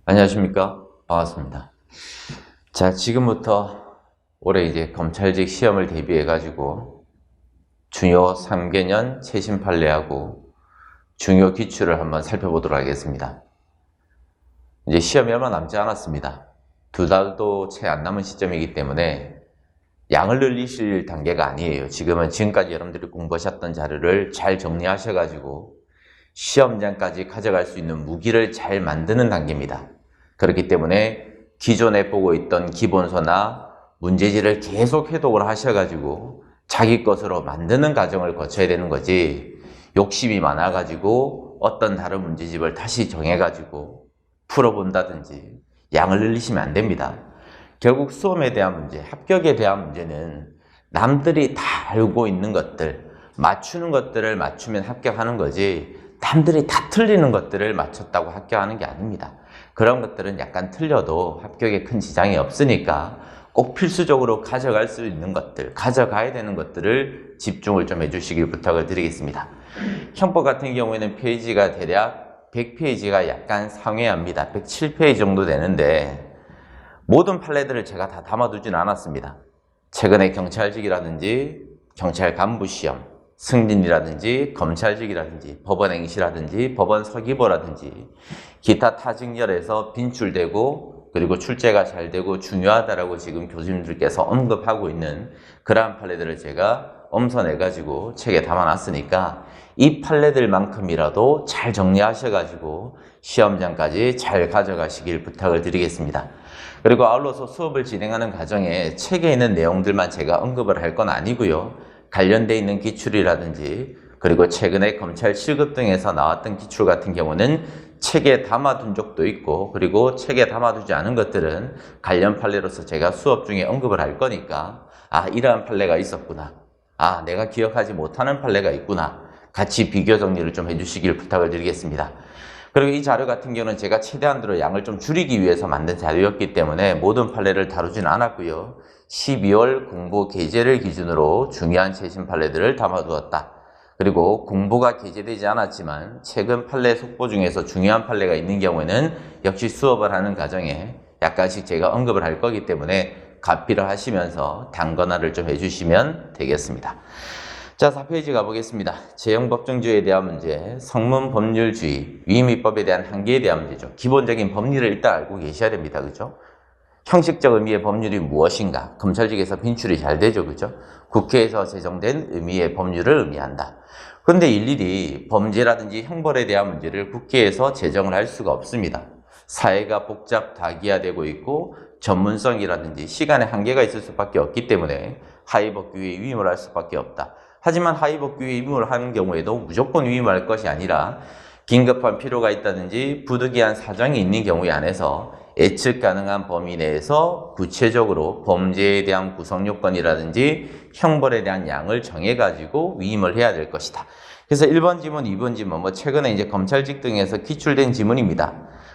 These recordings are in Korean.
안녕하십니까? 반갑습니다. 자, 지금부터 올해 이제 검찰직 시험을 대비해가지고 중요 3개년 최신 판례하고 중요 기출을 한번 살펴보도록 하겠습니다. 이제 시험이 얼마 남지 않았습니다. 2달도 채 안 남은 시점이기 때문에 양을 늘리실 단계가 아니에요. 지금은 지금까지 여러분들이 공부하셨던 자료를 잘 정리하셔가지고 시험장까지 가져갈 수 있는 무기를 잘 만드는 단계입니다. 그렇기 때문에 기존에 보고 있던 기본서나 문제지를 계속 해독을 하셔가지고 자기 것으로 만드는 과정을 거쳐야 되는 거지, 욕심이 많아가지고 어떤 다른 문제집을 다시 정해가지고 풀어본다든지 양을 늘리시면 안 됩니다. 결국 수험에 대한 문제, 합격에 대한 문제는 남들이 다 알고 있는 것들, 맞추는 것들을 맞추면 합격하는 거지, 남들이 다 틀리는 것들을 맞췄다고 합격하는 게 아닙니다. 그런 것들은 약간 틀려도 합격에 큰 지장이 없으니까 꼭 필수적으로 가져갈 수 있는 것들, 가져가야 되는 것들을 집중을 좀 해주시길 부탁을 드리겠습니다. 형법 같은 경우에는 페이지가 대략 100페이지가 약간 상회합니다. 107페이지 정도 되는데 모든 판례들을 제가 다 담아두진 않았습니다. 최근에 경찰직이라든지 경찰 간부 시험, 승진이라든지 검찰직이라든지 법원행시라든지 법원 서기보라든지 기타 타직렬에서 빈출되고 그리고 출제가 잘 되고 중요하다라고 지금 교수님들께서 언급하고 있는 그러한 판례들을 제가 엄선해가지고 책에 담아놨으니까 이 판례들만큼이라도 잘 정리하셔가지고 시험장까지 잘 가져가시길 부탁을 드리겠습니다. 그리고 아울러서 수업을 진행하는 과정에 책에 있는 내용들만 제가 언급을 할 건 아니고요. 관련되어 있는 기출이라든지 그리고 최근에 검찰 7급 등에서 나왔던 기출 같은 경우는 책에 담아둔 적도 있고, 그리고 책에 담아두지 않은 것들은 관련 판례로서 제가 수업 중에 언급을 할 거니까 이러한 판례가 있었구나, 내가 기억하지 못하는 판례가 있구나, 같이 비교 정리를 좀 해주시길 부탁을 드리겠습니다. 그리고 이 자료 같은 경우는 제가 최대한으로 양을 좀 줄이기 위해서 만든 자료였기 때문에 모든 판례를 다루지는 않았고요. 12월 공보 게재를 기준으로 중요한 최신 판례들을 담아두었다. 그리고 공보가 게재되지 않았지만 최근 판례 속보 중에서 중요한 판례가 있는 경우에는 역시 수업을 하는 과정에 약간씩 제가 언급을 할 거기 때문에 가피를 하시면서 단권화를 좀 해주시면 되겠습니다. 자, 4페이지 가보겠습니다. 재형법정주의에 대한 문제, 성문법률주의, 위임위법에 대한 한계에 대한 문제죠. 기본적인 법리를 일단 알고 계셔야 됩니다. 그죠? 형식적 의미의 법률이 무엇인가? 검찰직에서 빈출이 잘 되죠. 그죠? 국회에서 제정된 의미의 법률을 의미한다. 그런데 일일이 범죄라든지 형벌에 대한 문제를 국회에서 제정을 할 수가 없습니다. 사회가 복잡 다기화되고 있고 전문성이라든지 시간의 한계가 있을 수밖에 없기 때문에 하위법규에 위임을 할 수밖에 없다. 하지만 하위법규에 위임을 하는 경우에도 무조건 위임할 것이 아니라 긴급한 필요가 있다든지 부득이한 사정이 있는 경우에 한해서 예측 가능한 범위 내에서 구체적으로 범죄에 대한 구성 요건이라든지 형벌에 대한 양을 정해가지고 위임을 해야 될 것이다. 그래서 1번 지문, 2번 지문, 최근에 이제 검찰직 등에서 기출된 지문입니다.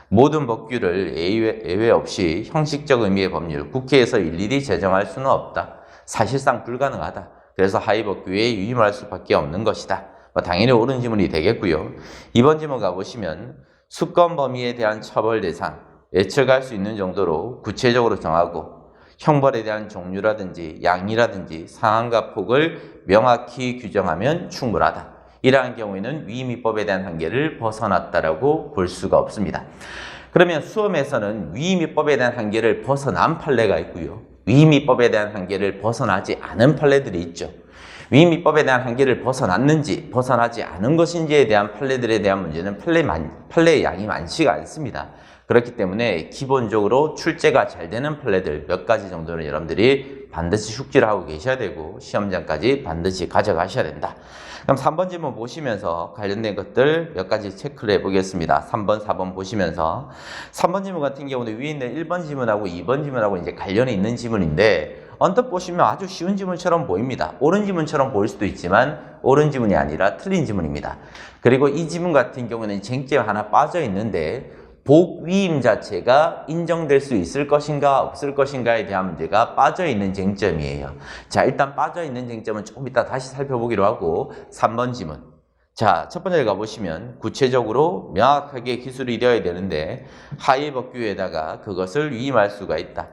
모든 법규를 예외 없이 형식적 의미의 법률, 국회에서 일일이 제정할 수는 없다. 사실상 불가능하다. 그래서 하위법규에 위임할 수밖에 없는 것이다. 당연히 옳은 지문이 되겠고요. 2번 지문 가보시면 수권 범위에 대한 처벌 대상, 예측할 수 있는 정도로 구체적으로 정하고 형벌에 대한 종류라든지 양이라든지 상한과 폭을 명확히 규정하면 충분하다. 이러한 경우에는 위임위법에 대한 한계를 벗어났다라고 볼 수가 없습니다. 그러면 수험에서는 위임위법에 대한 한계를 벗어난 판례가 있고요. 위임위법에 대한 한계를 벗어나지 않은 판례들이 있죠. 위임위법에 대한 한계를 벗어났는지 벗어나지 않은 것인지에 대한 판례들에 대한 문제는 판례의 양이 많지가 않습니다. 그렇기 때문에 기본적으로 출제가 잘 되는 판례들 몇 가지 정도는 여러분들이 반드시 숙지를 하고 계셔야 되고 시험장까지 반드시 가져가셔야 된다. 그럼 3번 지문 보시면서 관련된 것들 몇 가지 체크를 해보겠습니다. 3번, 4번 보시면서 3번 지문 같은 경우는 위에 있는 1번 지문하고 2번 지문하고 이제 관련이 있는 지문인데 언뜻 보시면 아주 쉬운 지문처럼 보입니다. 옳은 지문처럼 보일 수도 있지만 옳은 지문이 아니라 틀린 지문입니다. 그리고 이 지문 같은 경우는 쟁점 하나 빠져 있는데 복위임 자체가 인정될 수 있을 것인가 없을 것인가에 대한 문제가 빠져있는 쟁점이에요. 자, 일단 빠져있는 쟁점은 조금 이따 다시 살펴보기로 하고 3번 지문. 자, 첫 번째 가보시면 구체적으로 명확하게 기술이 되어야 되는데 하위 법규에다가 그것을 위임할 수가 있다.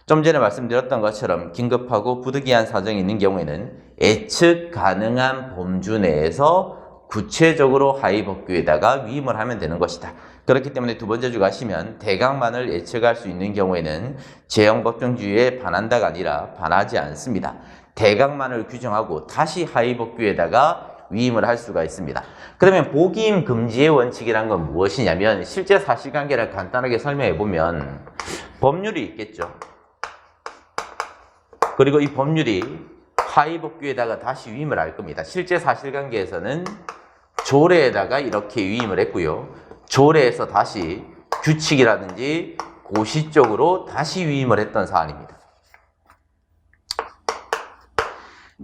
좀 전에 말씀드렸던 것처럼 긴급하고 부득이한 사정이 있는 경우에는 예측 가능한 범주 내에서 구체적으로 하위 법규에다가 위임을 하면 되는 것이다. 그렇기 때문에 두 번째 주 가시면 대강만을 예측할 수 있는 경우에는 재형법정주의에 반한다가 아니라 반하지 않습니다. 대강만을 규정하고 다시 하위 법규에다가 위임을 할 수가 있습니다. 그러면 복위임 금지의 원칙이란 건 무엇이냐면 실제 사실관계를 간단하게 설명해 보면 법률이 있겠죠. 그리고 이 법률이 하위 법규에다가 다시 위임을 할 겁니다. 실제 사실관계에서는 조례에다가 이렇게 위임을 했고요. 조례에서 다시 규칙이라든지 고시 쪽으로 다시 위임을 했던 사안입니다.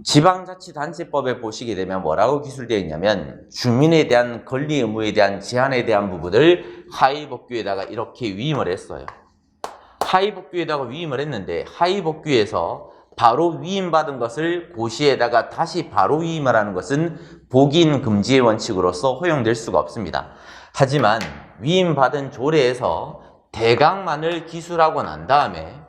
지방자치단체법에 보시게 되면 뭐라고 기술되어 있냐면 주민에 대한 권리 의무에 대한 제한에 대한 부분을 하위법규에다가 이렇게 위임을 했어요. 하위법규에다가 위임을 했는데 하위법규에서 바로 위임받은 것을 고시에다가 다시 바로 위임을 하는 것은 복인 금지의 원칙으로서 허용될 수가 없습니다. 하지만 위임받은 조례에서 대강만을 기술하고 난 다음에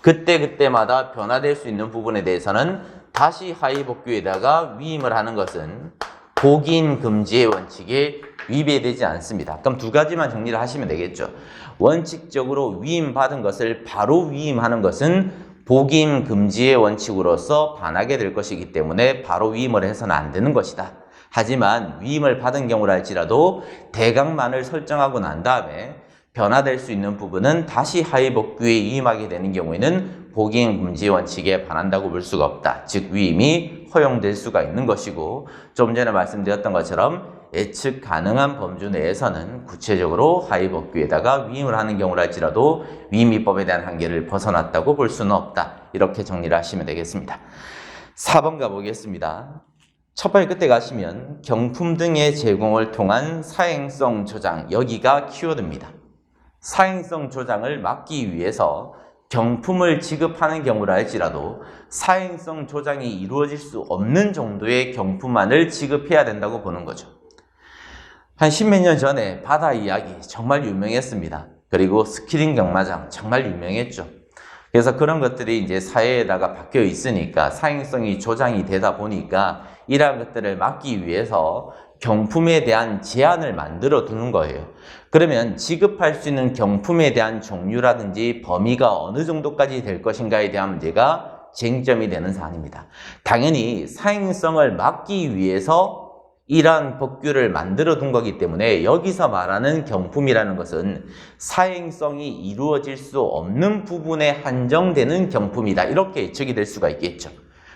그때마다 변화될 수 있는 부분에 대해서는 다시 하위법규에다가 위임을 하는 것은 복인 금지의 원칙에 위배되지 않습니다. 그럼 두 가지만 정리를 하시면 되겠죠. 원칙적으로 위임받은 것을 바로 위임하는 것은 복임 금지의 원칙으로서 반하게 될 것이기 때문에 바로 위임을 해서는 안 되는 것이다. 하지만 위임을 받은 경우라 할지라도 대강만을 설정하고 난 다음에 변화될 수 있는 부분은 다시 하위법규에 위임하게 되는 경우에는 복임 금지 원칙에 반한다고 볼 수가 없다. 즉 위임이 허용될 수가 있는 것이고 좀 전에 말씀드렸던 것처럼 예측 가능한 범주 내에서는 구체적으로 하위법규에다가 위임을 하는 경우라 할지라도 위임입법에 대한 한계를 벗어났다고 볼 수는 없다. 이렇게 정리를 하시면 되겠습니다. 4번 가보겠습니다. 첫 번째 끝에 가시면 경품 등의 제공을 통한 사행성 조장, 여기가 키워드입니다. 사행성 조장을 막기 위해서 경품을 지급하는 경우라 할지라도 사행성 조장이 이루어질 수 없는 정도의 경품만을 지급해야 된다고 보는 거죠. 한 십몇 년 전에 바다 이야기 정말 유명했습니다. 그리고 스키링 경마장 정말 유명했죠. 그래서 그런 것들이 이제 사회에다가 바뀌어 있으니까 사행성이 조장이 되다 보니까 이러한 것들을 막기 위해서 경품에 대한 제한을 만들어 두는 거예요. 그러면 지급할 수 있는 경품에 대한 종류라든지 범위가 어느 정도까지 될 것인가에 대한 문제가 쟁점이 되는 사안입니다. 당연히 사행성을 막기 위해서 이러한 법규를 만들어 둔 거기 때문에 여기서 말하는 경품이라는 것은 사행성이 이루어질 수 없는 부분에 한정되는 경품이다. 이렇게 예측이 될 수가 있겠죠.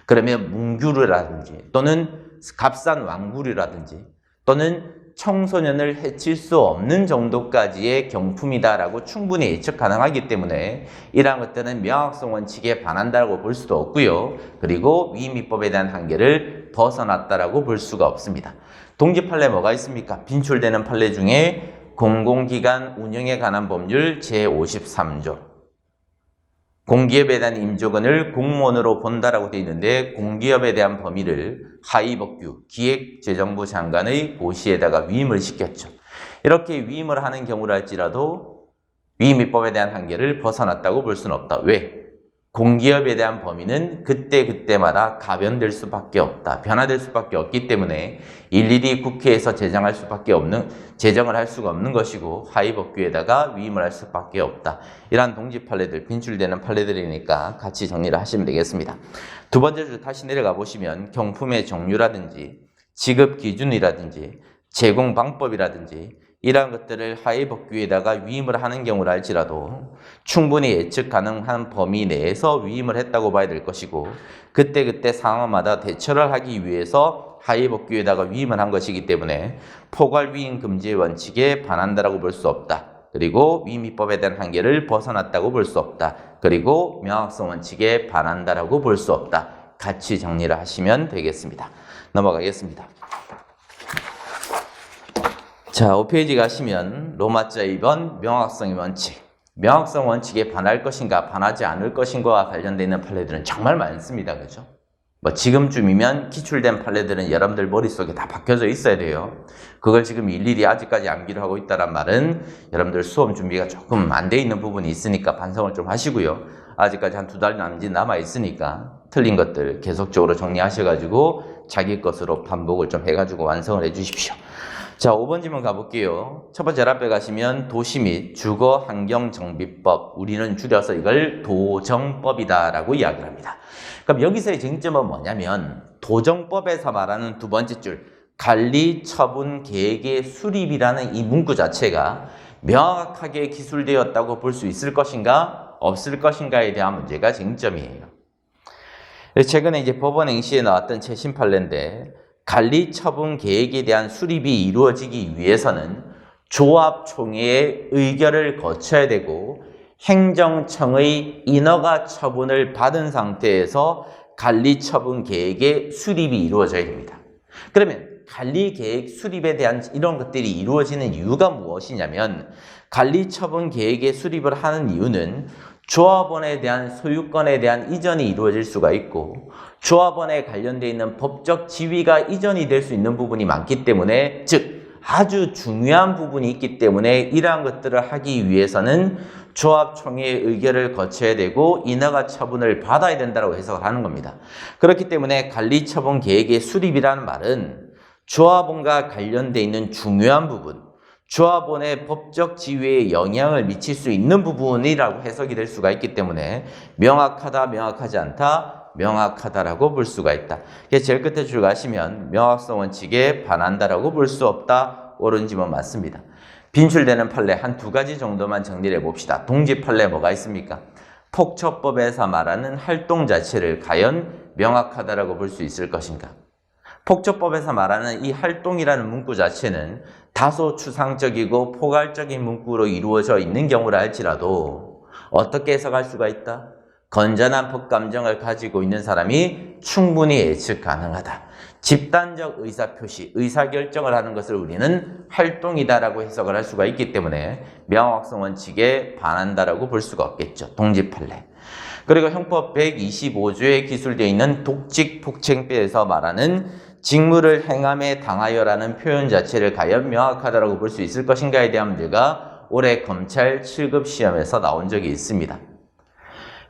그러면 문규류라든지 또는 값싼 왕구류라든지 또는 청소년을 해칠 수 없는 정도까지의 경품이다라고 충분히 예측 가능하기 때문에 이러한 것들은 명확성 원칙에 반한다고 볼 수도 없고요. 그리고 위임입법에 대한 한계를 벗어났다라고 볼 수가 없습니다. 동지 판례 뭐가 있습니까? 빈출되는 판례 중에 공공기관 운영에 관한 법률 제53조. 공기업에 대한 임조건을 공무원으로 본다라고 되어 있는데 공기업에 대한 범위를 하위법규, 기획재정부 장관의 고시에다가 위임을 시켰죠. 이렇게 위임을 하는 경우라 할지라도 위임입법에 대한 한계를 벗어났다고 볼 수는 없다. 왜? 공기업에 대한 범위는 그때마다 가변될 수밖에 없다. 변화될 수밖에 없기 때문에 일일이 국회에서 제정을 할 수가 없는 것이고 하위법규에다가 위임을 할 수밖에 없다. 이러한 동지 판례들, 빈출되는 판례들이니까 같이 정리를 하시면 되겠습니다. 두 번째 줄 다시 내려가 보시면 경품의 종류라든지 지급 기준이라든지 제공 방법이라든지 이러한 것들을 하위법규에다가 위임을 하는 경우라 할지라도 충분히 예측 가능한 범위 내에서 위임을 했다고 봐야 될 것이고 그때 상황마다 대처를 하기 위해서 하위법규에다가 위임을 한 것이기 때문에 포괄위임 금지의 원칙에 반한다라고 볼 수 없다. 그리고 위임입법에 대한 한계를 벗어났다고 볼 수 없다. 그리고 명확성 원칙에 반한다라고 볼 수 없다. 같이 정리를 하시면 되겠습니다. 넘어가겠습니다. 자, 5페이지 가시면 로마자 2번 명확성의 원칙. 명확성 원칙에 반할 것인가 반하지 않을 것인가와 관련되어 있는 판례들은 정말 많습니다. 그죠? 뭐 지금쯤이면 기출된 판례들은 여러분들 머릿속에 다 박혀져 있어야 돼요. 그걸 지금 일일이 아직까지 암기를 하고 있다란 말은 여러분들 수험 준비가 조금 안 돼 있는 부분이 있으니까 반성을 좀 하시고요. 아직까지 한 2달 남짓 남아 있으니까 틀린 것들 계속적으로 정리하셔가지고 자기 것으로 반복을 좀 해가지고 완성을 해 주십시오. 자, 5번 질문 가볼게요. 첫 번째 앞에 가시면 도시 및 주거 환경 정비법, 우리는 줄여서 이걸 도정법이다 라고 이야기를 합니다. 그럼 여기서의 쟁점은 뭐냐면 도정법에서 말하는 두 번째 줄 관리 처분 계획의 수립이라는 이 문구 자체가 명확하게 기술되었다고 볼 수 있을 것인가 없을 것인가에 대한 문제가 쟁점이에요. 최근에 이제 법원 행시에 나왔던 최신 판례인데 관리 처분 계획에 대한 수립이 이루어지기 위해서는 조합총회의 의결을 거쳐야 되고 행정청의 인허가 처분을 받은 상태에서 관리 처분 계획의 수립이 이루어져야 됩니다. 그러면 관리 계획 수립에 대한 이런 것들이 이루어지는 이유가 무엇이냐면 관리 처분 계획의 수립을 하는 이유는 조합원에 대한 소유권에 대한 이전이 이루어질 수가 있고 조합원에 관련되어 있는 법적 지위가 이전이 될 수 있는 부분이 많기 때문에 즉 아주 중요한 부분이 있기 때문에 이러한 것들을 하기 위해서는 조합총회의 의결을 거쳐야 되고 인허가 처분을 받아야 된다고 해석을 하는 겁니다. 그렇기 때문에 관리처분 계획의 수립이라는 말은 조합원과 관련되어 있는 중요한 부분, 조합원의 법적 지위에 영향을 미칠 수 있는 부분이라고 해석이 될 수가 있기 때문에 명확하다, 명확하지 않다, 명확하다라고 볼 수가 있다. 제일 끝에 줄 가시면 명확성 원칙에 반한다라고 볼 수 없다. 옳은 지문 맞습니다. 빈출되는 판례 한 2가지 정도만 정리를 해봅시다. 동지 판례 뭐가 있습니까? 폭처법에서 말하는 활동 자체를 과연 명확하다라고 볼 수 있을 것인가? 폭처법에서 말하는 이 활동이라는 문구 자체는 다소 추상적이고 포괄적인 문구로 이루어져 있는 경우라 할지라도 어떻게 해석할 수가 있다? 건전한 법감정을 가지고 있는 사람이 충분히 예측 가능하다. 집단적 의사표시, 의사결정을 하는 것을 우리는 활동이다라고 해석을 할 수가 있기 때문에 명확성 원칙에 반한다라고 볼 수가 없겠죠. 동지 판례. 그리고 형법 125조에 기술되어 있는 독직 폭행죄에서 말하는 직무를 행함에 당하여라는 표현 자체를 과연 명확하다라고 볼 수 있을 것인가에 대한 문제가 올해 검찰 7급 시험에서 나온 적이 있습니다.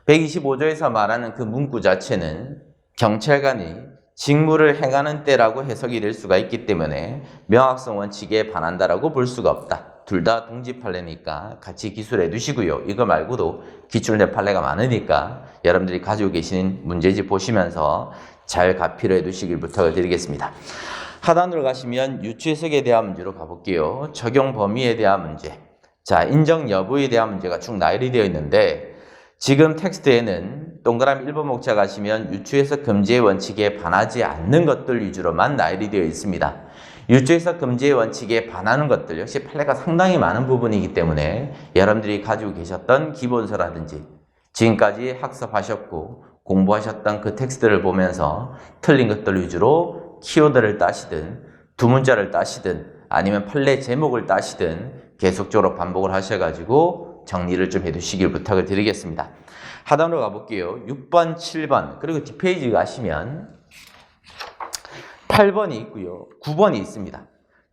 125조에서 말하는 그 문구 자체는 경찰관이 직무를 행하는 때라고 해석이 될 수가 있기 때문에 명확성 원칙에 반한다라고 볼 수가 없다. 둘 다 동지 판례니까 같이 기술해 두시고요. 이거 말고도 기출된 판례가 많으니까 여러분들이 가지고 계신 문제집 보시면서 잘 가필해 두시길 부탁을 드리겠습니다. 하단으로 가시면 유추해석에 대한 문제로 가볼게요. 적용 범위에 대한 문제. 자, 인정 여부에 대한 문제가 쭉 나열이 되어 있는데 지금 텍스트에는 동그라미 1번 목차 가시면 유추해석 금지의 원칙에 반하지 않는 것들 위주로만 나열이 되어 있습니다. 유추해석 금지의 원칙에 반하는 것들 역시 판례가 상당히 많은 부분이기 때문에 여러분들이 가지고 계셨던 기본서라든지 지금까지 학습하셨고 공부하셨던 그 텍스트를 보면서 틀린 것들 위주로 키워드를 따시든 두 문자를 따시든 아니면 판례 제목을 따시든 계속적으로 반복을 하셔가지고 정리를 좀 해두시길 부탁을 드리겠습니다. 하단으로 가볼게요. 6번, 7번 그리고 뒷페이지 가시면 8번이 있고요. 9번이 있습니다.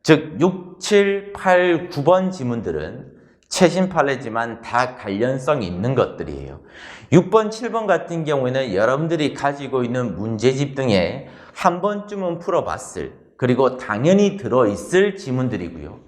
즉 6, 7, 8, 9번 지문들은 최신 판례지만 다 관련성이 있는 것들이에요. 6번, 7번 같은 경우에는 여러분들이 가지고 있는 문제집 등에 한 번쯤은 풀어봤을 그리고 당연히 들어있을 지문들이고요.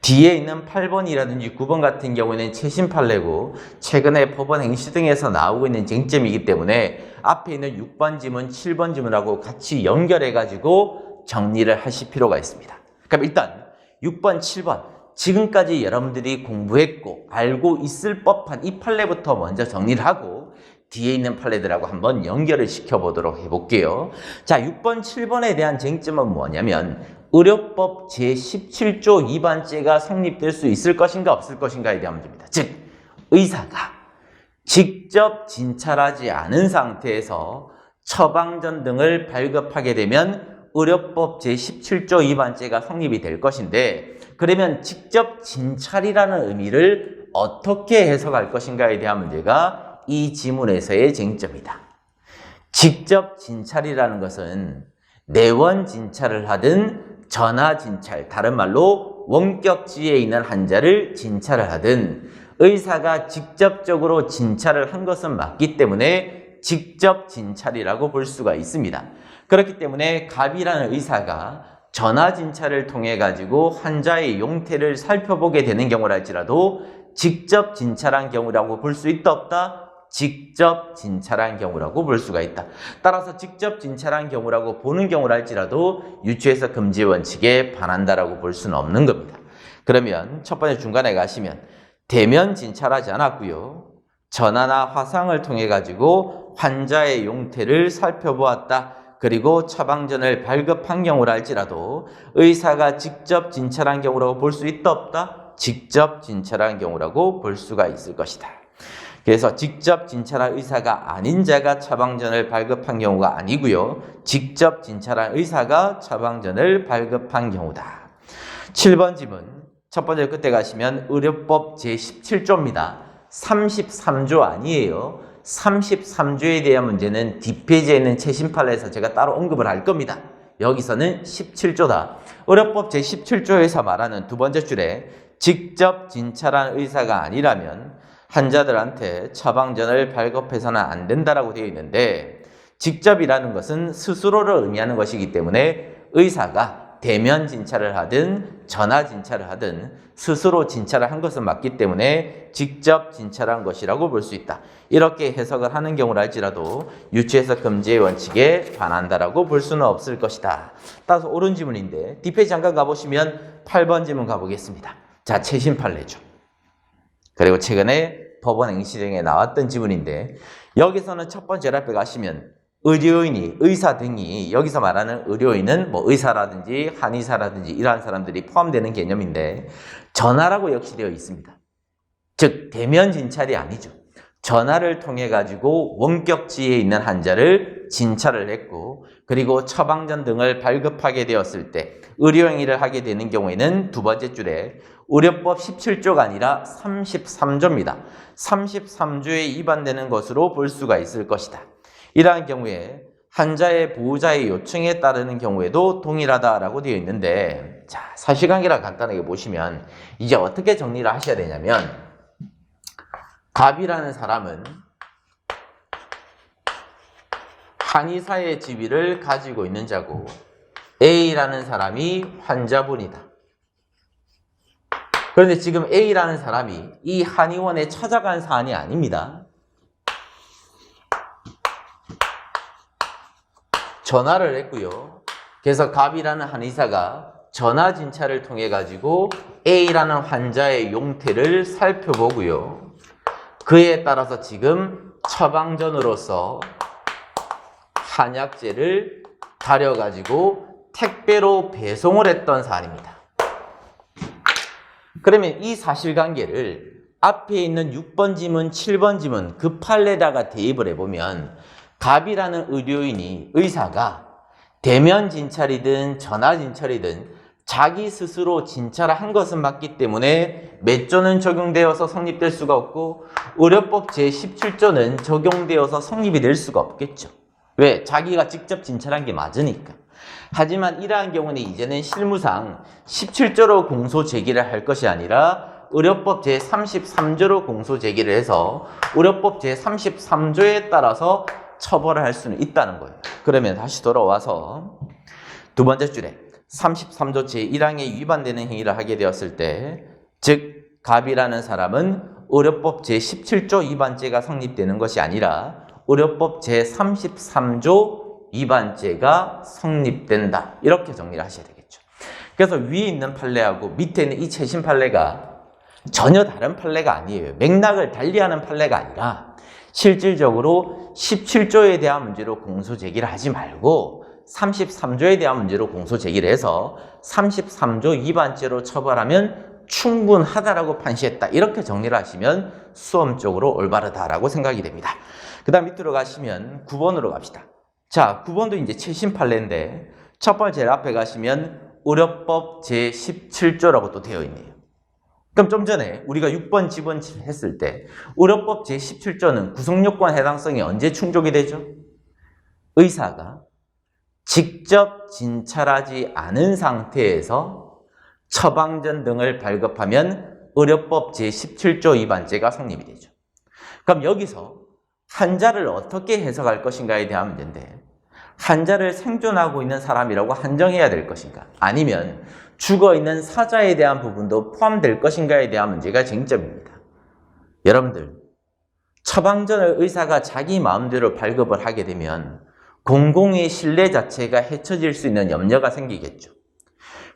뒤에 있는 8번이라든지 9번 같은 경우에는 최신 판례고 최근에 법원 행시 등에서 나오고 있는 쟁점이기 때문에 앞에 있는 6번 지문, 7번 지문하고 같이 연결해가지고 정리를 하실 필요가 있습니다. 그럼 일단 6번, 7번 지금까지 여러분들이 공부했고 알고 있을 법한 이 판례부터 먼저 정리를 하고 뒤에 있는 판례들하고 한번 연결을 시켜보도록 해볼게요. 자, 6번, 7번에 대한 쟁점은 뭐냐면 의료법 제17조 위반죄가 성립될 수 있을 것인가 없을 것인가에 대한 문제입니다. 즉, 의사가 직접 진찰하지 않은 상태에서 처방전 등을 발급하게 되면 의료법 제17조 위반죄가 성립이 될 것인데 그러면 직접 진찰이라는 의미를 어떻게 해석할 것인가에 대한 문제가 이 지문에서의 쟁점이다. 직접 진찰이라는 것은 내원 진찰을 하든 전화 진찰, 다른 말로 원격지에 있는 환자를 진찰을 하든 의사가 직접적으로 진찰을 한 것은 맞기 때문에 직접 진찰이라고 볼 수가 있습니다. 그렇기 때문에 갑이라는 의사가 전화 진찰을 통해 가지고 환자의 용태를 살펴보게 되는 경우랄지라도 직접 진찰한 경우라고 볼 수 있다 없다? 직접 진찰한 경우라고 볼 수가 있다. 따라서 직접 진찰한 경우라고 보는 경우랄지라도 유추해석 금지 원칙에 반한다라고 볼 수는 없는 겁니다. 그러면 첫 번째 중간에 가시면 대면 진찰하지 않았고요. 전화나 화상을 통해 가지고 환자의 용태를 살펴보았다. 그리고 처방전을 발급한 경우랄지라도 의사가 직접 진찰한 경우라고 볼 수 있다 없다? 직접 진찰한 경우라고 볼 수가 있을 것이다. 그래서 직접 진찰한 의사가 아닌 자가 처방전을 발급한 경우가 아니고요. 직접 진찰한 의사가 처방전을 발급한 경우다. 7번 지문 첫 번째 끝에 가시면 의료법 제17조입니다. 33조 아니에요. 33조에 대한 문제는 뒷페이지에 있는 최신 판례에서 제가 따로 언급을 할 겁니다. 여기서는 17조다. 의료법 제17조에서 말하는 두 번째 줄에 직접 진찰한 의사가 아니라면 환자들한테 처방전을 발급해서는 안 된다라고 되어 있는데 직접이라는 것은 스스로를 의미하는 것이기 때문에 의사가 대면 진찰을 하든 전화 진찰을 하든 스스로 진찰을 한 것은 맞기 때문에 직접 진찰한 것이라고 볼 수 있다. 이렇게 해석을 하는 경우랄지라도 유추해석 금지의 원칙에 반한다라고 볼 수는 없을 것이다. 따라서 옳은 지문인데 뒷페이지 잠깐 가보시면 8번 지문 가보겠습니다. 자, 최신 판례죠. 그리고 최근에 법원 행시정에 나왔던 지문인데 여기서는 첫 번째 앞에 가시면 의료인이, 의사 등이 여기서 말하는 의료인은 뭐 의사라든지 한의사라든지 이러한 사람들이 포함되는 개념인데 전화라고 역시 되어 있습니다. 즉 대면 진찰이 아니죠. 전화를 통해 가지고 원격지에 있는 환자를 진찰을 했고 그리고 처방전 등을 발급하게 되었을 때 의료행위를 하게 되는 경우에는 두 번째 줄에 의료법 17조가 아니라 33조입니다. 33조에 위반되는 것으로 볼 수가 있을 것이다. 이러한 경우에 환자의 보호자의 요청에 따르는 경우에도 동일하다라고 되어 있는데 자, 사실관계를 간단하게 보시면 이제 어떻게 정리를 하셔야 되냐면 갑이라는 사람은 한의사의 지위를 가지고 있는 자고 A라는 사람이 환자분이다. 그런데 지금 A라는 사람이 이 한의원에 찾아간 사안이 아닙니다. 전화를 했고요. 그래서 갑이라는 한의사가 전화 진찰을 통해 가지고 A라는 환자의 용태를 살펴보고요. 그에 따라서 지금 처방전으로서 한약재를 다려가지고 택배로 배송을 했던 사안입니다. 그러면 이 사실관계를 앞에 있는 6번 지문, 7번 지문 그 판례에다가 대입을 해보면 갑이라는 의료인이, 의사가 대면 진찰이든 전화 진찰이든 자기 스스로 진찰을 한 것은 맞기 때문에 몇 조는 적용되어서 성립될 수가 없고 의료법 제17조는 적용되어서 성립이 될 수가 없겠죠. 왜? 자기가 직접 진찰한 게 맞으니까. 하지만 이러한 경우는 이제는 실무상 17조로 공소 제기를 할 것이 아니라 의료법 제33조로 공소 제기를 해서 의료법 제33조에 따라서 처벌을 할 수는 있다는 거예요. 그러면 다시 돌아와서 두 번째 줄에 33조 제1항에 위반되는 행위를 하게 되었을 때, 즉 갑이라는 사람은 의료법 제17조 위반죄가 성립되는 것이 아니라 의료법 제33조 위반죄가 성립된다. 이렇게 정리를 하셔야 되겠죠. 그래서 위에 있는 판례하고 밑에 있는 이 최신 판례가 전혀 다른 판례가 아니에요. 맥락을 달리하는 판례가 아니라 실질적으로 17조에 대한 문제로 공소 제기를 하지 말고 33조에 대한 문제로 공소 제기를 해서 33조 위반죄로 처벌하면 충분하다라고 판시했다. 이렇게 정리를 하시면 수험적으로 올바르다라고 생각이 됩니다. 그 다음 밑으로 가시면 9번으로 갑시다. 자, 9번도 이제 최신 판례인데 첫 번째 앞에 가시면 의료법 제17조라고 또 되어 있네요. 그럼 좀 전에 우리가 6번 집어했을 때 의료법 제17조는 구성요건 해당성이 언제 충족이 되죠? 의사가 직접 진찰하지 않은 상태에서 처방전 등을 발급하면 의료법 제17조 위반죄가 성립이 되죠. 그럼 여기서 환자를 어떻게 해석할 것인가에 대한 문제인데, 환자를 생존하고 있는 사람이라고 한정해야 될 것인가, 아니면 죽어있는 사자에 대한 부분도 포함될 것인가에 대한 문제가 쟁점입니다. 여러분들, 처방전을 의사가 자기 마음대로 발급을 하게 되면 공공의 신뢰 자체가 해쳐질 수 있는 염려가 생기겠죠.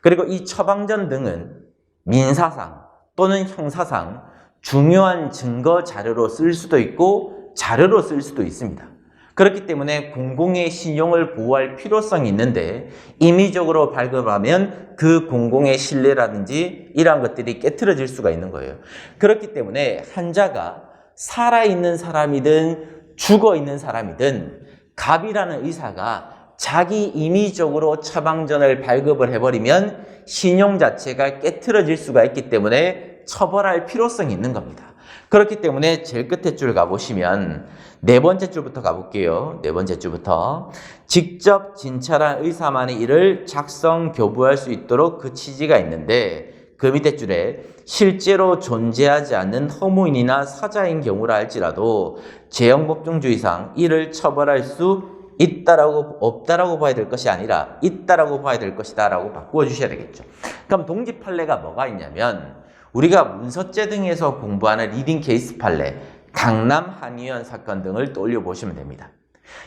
그리고 이 처방전 등은 민사상 또는 형사상 중요한 증거 자료로 쓸 수도 있고 자료로 쓸 수도 있습니다. 그렇기 때문에 공공의 신용을 보호할 필요성이 있는데, 임의적으로 발급하면 그 공공의 신뢰라든지 이러한 것들이 깨트려질 수가 있는 거예요. 그렇기 때문에 환자가 살아있는 사람이든 죽어있는 사람이든 갑이라는 의사가 자기 임의적으로 처방전을 발급을 해버리면 신용 자체가 깨트려질 수가 있기 때문에 처벌할 필요성이 있는 겁니다. 그렇기 때문에 제일 끝에 줄 가보시면 네 번째 줄부터 가볼게요. 네 번째 줄부터 직접 진찰한 의사만이 이를 작성 교부할 수 있도록 그 취지가 있는데, 그 밑에 줄에 실제로 존재하지 않는 허무인이나 사자인 경우라 할지라도 재형법정주의상 이를 처벌할 수 있다라고 없다라고 봐야 될 것이 아니라 있다라고 봐야 될 것이다 라고 바꾸어 주셔야 되겠죠. 그럼 동지 판례가 뭐가 있냐면, 우리가 문서재 등에서 공부하는 리딩 케이스 판례, 강남 한의원 사건 등을 떠올려 보시면 됩니다.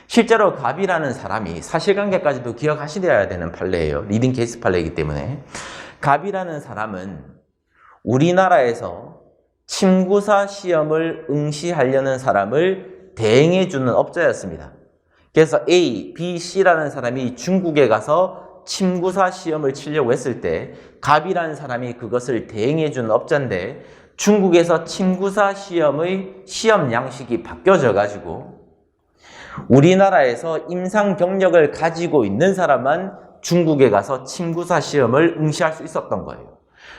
실제로 갑이라는 사람이, 사실관계까지도 기억하셔야 되는 판례예요. 리딩 케이스 판례이기 때문에. 갑이라는 사람은 우리나라에서 침구사 시험을 응시하려는 사람을 대행해주는 업자였습니다. 그래서 A, B, C라는 사람이 중국에 가서 침구사 시험을 치려고 했을 때 갑이라는 사람이 그것을 대행해주는 업자인데, 중국에서 침구사 시험의 시험 양식이 바뀌어져 가지고 우리나라에서 임상 경력을 가지고 있는 사람만 중국에 가서 침구사 시험을 응시할 수 있었던 거예요.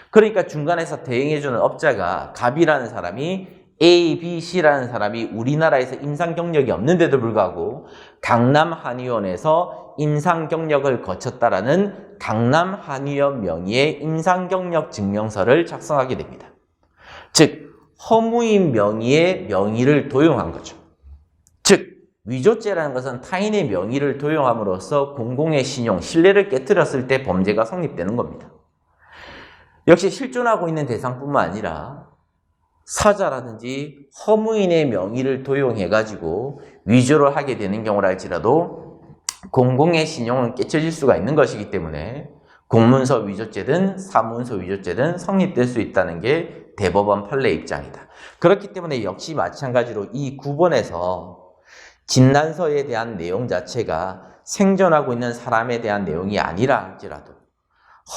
그러니까 중간에서 대행해주는 업자가 갑이라는 사람이 A, B, C라는 사람이 우리나라에서 임상 경력이 없는데도 불구하고 강남 한의원에서 임상 경력을 거쳤다라는 강남 한의원 명의의 임상 경력 증명서를 작성하게 됩니다. 즉, 허무인 명의의 명의를 도용한 거죠. 즉, 위조죄라는 것은 타인의 명의를 도용함으로써 공공의 신용, 신뢰를 깨뜨렸을 때 범죄가 성립되는 겁니다. 역시 실존하고 있는 대상뿐만 아니라 사자라든지 허무인의 명의를 도용해가지고 위조를 하게 되는 경우라 할지라도 공공의 신용은 깨쳐질 수가 있는 것이기 때문에 공문서 위조죄든 사문서 위조죄든 성립될 수 있다는 게 대법원 판례 입장이다. 그렇기 때문에 역시 마찬가지로 이 9번에서 진단서에 대한 내용 자체가 생존하고 있는 사람에 대한 내용이 아니라 할지라도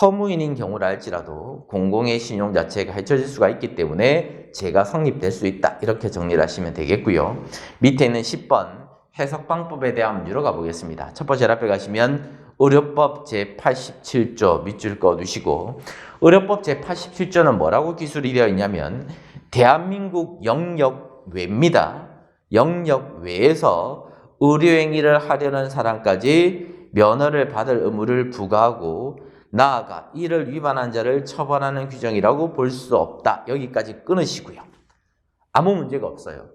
허무인인 경우라 할지라도 공공의 신용 자체가 해쳐질 수가 있기 때문에 죄가 성립될 수 있다. 이렇게 정리를 하시면 되겠고요. 밑에 있는 10번 해석방법에 대한 문제로 가보겠습니다. 첫 번째 앞에 가시면 의료법 제87조 밑줄 꺼두시고, 의료법 제87조는 뭐라고 기술이 되어 있냐면 대한민국 영역 외입니다. 영역 외에서 의료행위를 하려는 사람까지 면허를 받을 의무를 부과하고 나아가 이를 위반한 자를 처벌하는 규정이라고 볼 수 없다. 여기까지 끊으시고요. 아무 문제가 없어요.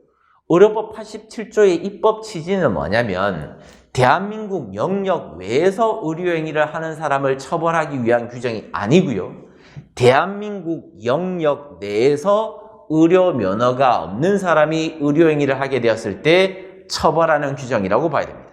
의료법 87조의 입법 취지는 뭐냐면 대한민국 영역 외에서 의료행위를 하는 사람을 처벌하기 위한 규정이 아니고요. 대한민국 영역 내에서 의료 면허가 없는 사람이 의료행위를 하게 되었을 때 처벌하는 규정이라고 봐야 됩니다.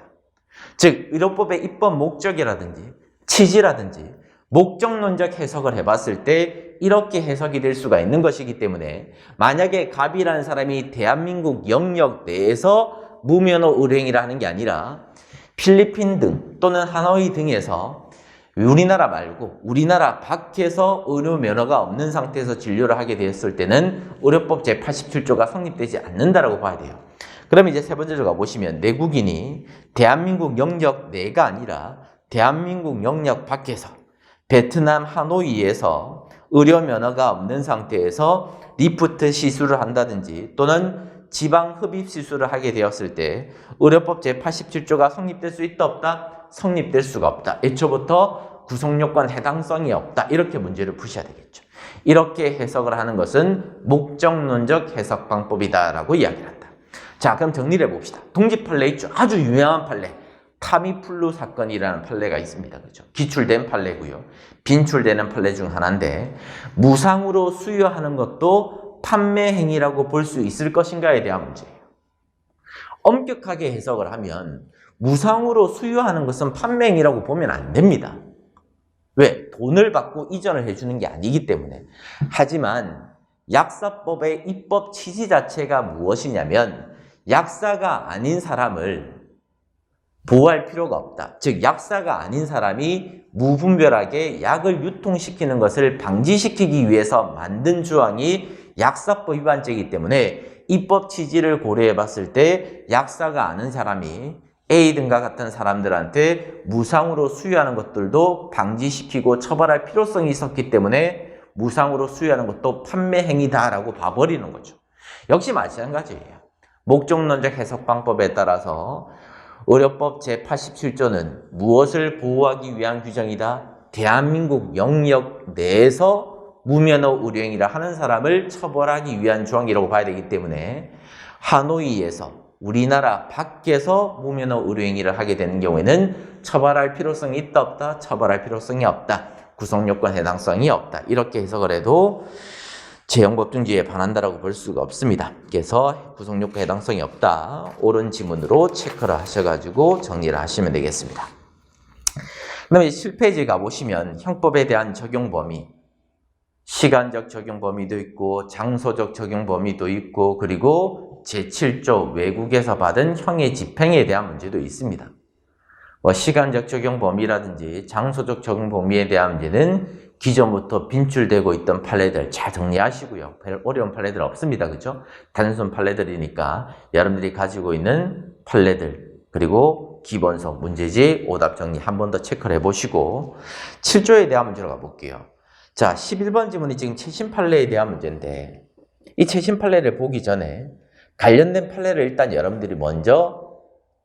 즉, 의료법의 입법 목적이라든지 취지라든지 목적론적 해석을 해봤을 때 이렇게 해석이 될 수가 있는 것이기 때문에 만약에 갑이라는 사람이 대한민국 영역 내에서 무면허 의료행위를 하는 게 아니라 필리핀 등 또는 하노이 등에서 우리나라 말고 우리나라 밖에서 의료 면허가 없는 상태에서 진료를 하게 되었을 때는 의료법 제87조가 성립되지 않는다라고 봐야 돼요. 그럼 이제 세 번째로 가보시면 내국인이 대한민국 영역 내가 아니라 대한민국 영역 밖에서 베트남 하노이에서 의료 면허가 없는 상태에서 리프트 시술을 한다든지 또는 지방 흡입 시술을 하게 되었을 때 의료법 제87조가 성립될 수 있다 없다? 성립될 수가 없다. 애초부터 구성요건 해당성이 없다. 이렇게 문제를 푸셔야 되겠죠. 이렇게 해석을 하는 것은 목적론적 해석 방법이다라고 이야기를 한다. 자, 그럼 정리를 해봅시다. 동지 판례 있죠. 아주 유명한 판례. 타미플루 사건이라는 판례가 있습니다. 그죠? 기출된 판례고요. 빈출되는 판례 중 하나인데 무상으로 수여하는 것도 판매 행위라고 볼 수 있을 것인가에 대한 문제예요. 엄격하게 해석을 하면 무상으로 수여하는 것은 판매 행위라고 보면 안 됩니다. 왜? 돈을 받고 이전을 해주는 게 아니기 때문에. 하지만 약사법의 입법 취지 자체가 무엇이냐면 약사가 아닌 사람을 보호할 필요가 없다. 즉 약사가 아닌 사람이 무분별하게 약을 유통시키는 것을 방지시키기 위해서 만든 조항이 약사법 위반죄이기 때문에 입법 취지를 고려해 봤을 때 약사가 아는 사람이 A 등과 같은 사람들한테 무상으로 수여하는 것들도 방지시키고 처벌할 필요성이 있었기 때문에 무상으로 수여하는 것도 판매 행위다라고 봐버리는 거죠. 역시 마찬가지예요. 목적론적 해석 방법에 따라서 의료법 제87조는 무엇을 보호하기 위한 규정이다? 대한민국 영역 내에서 무면허 의료행위를 하는 사람을 처벌하기 위한 조항이라고 봐야 되기 때문에 하노이에서 우리나라 밖에서 무면허 의료행위를 하게 되는 경우에는 처벌할 필요성이 있다 없다? 처벌할 필요성이 없다. 구성요건 해당성이 없다. 이렇게 해석을 해도 재형법정지에 반한다라고 볼 수가 없습니다. 그래서 구성요건 해당성이 없다. 옳은 지문으로 체크를 하셔가지고 정리를 하시면 되겠습니다. 그 다음에 7페이지 가보시면 형법에 대한 적용 범위, 시간적 적용 범위도 있고 장소적 적용 범위도 있고 그리고 제7조 외국에서 받은 형의 집행에 대한 문제도 있습니다. 시간적 적용 범위라든지 장소적 적용 범위에 대한 문제는 기존부터 빈출되고 있던 판례들 잘 정리하시고요. 별 어려운 판례들 없습니다. 그죠? 단순 판례들이니까 여러분들이 가지고 있는 판례들 그리고 기본서, 문제지, 오답 정리 한 번 더 체크를 해보시고 7조에 대한 문제로 가볼게요. 자, 11번 지문이 지금 최신 판례에 대한 문제인데 이 최신 판례를 보기 전에 관련된 판례를 일단 여러분들이 먼저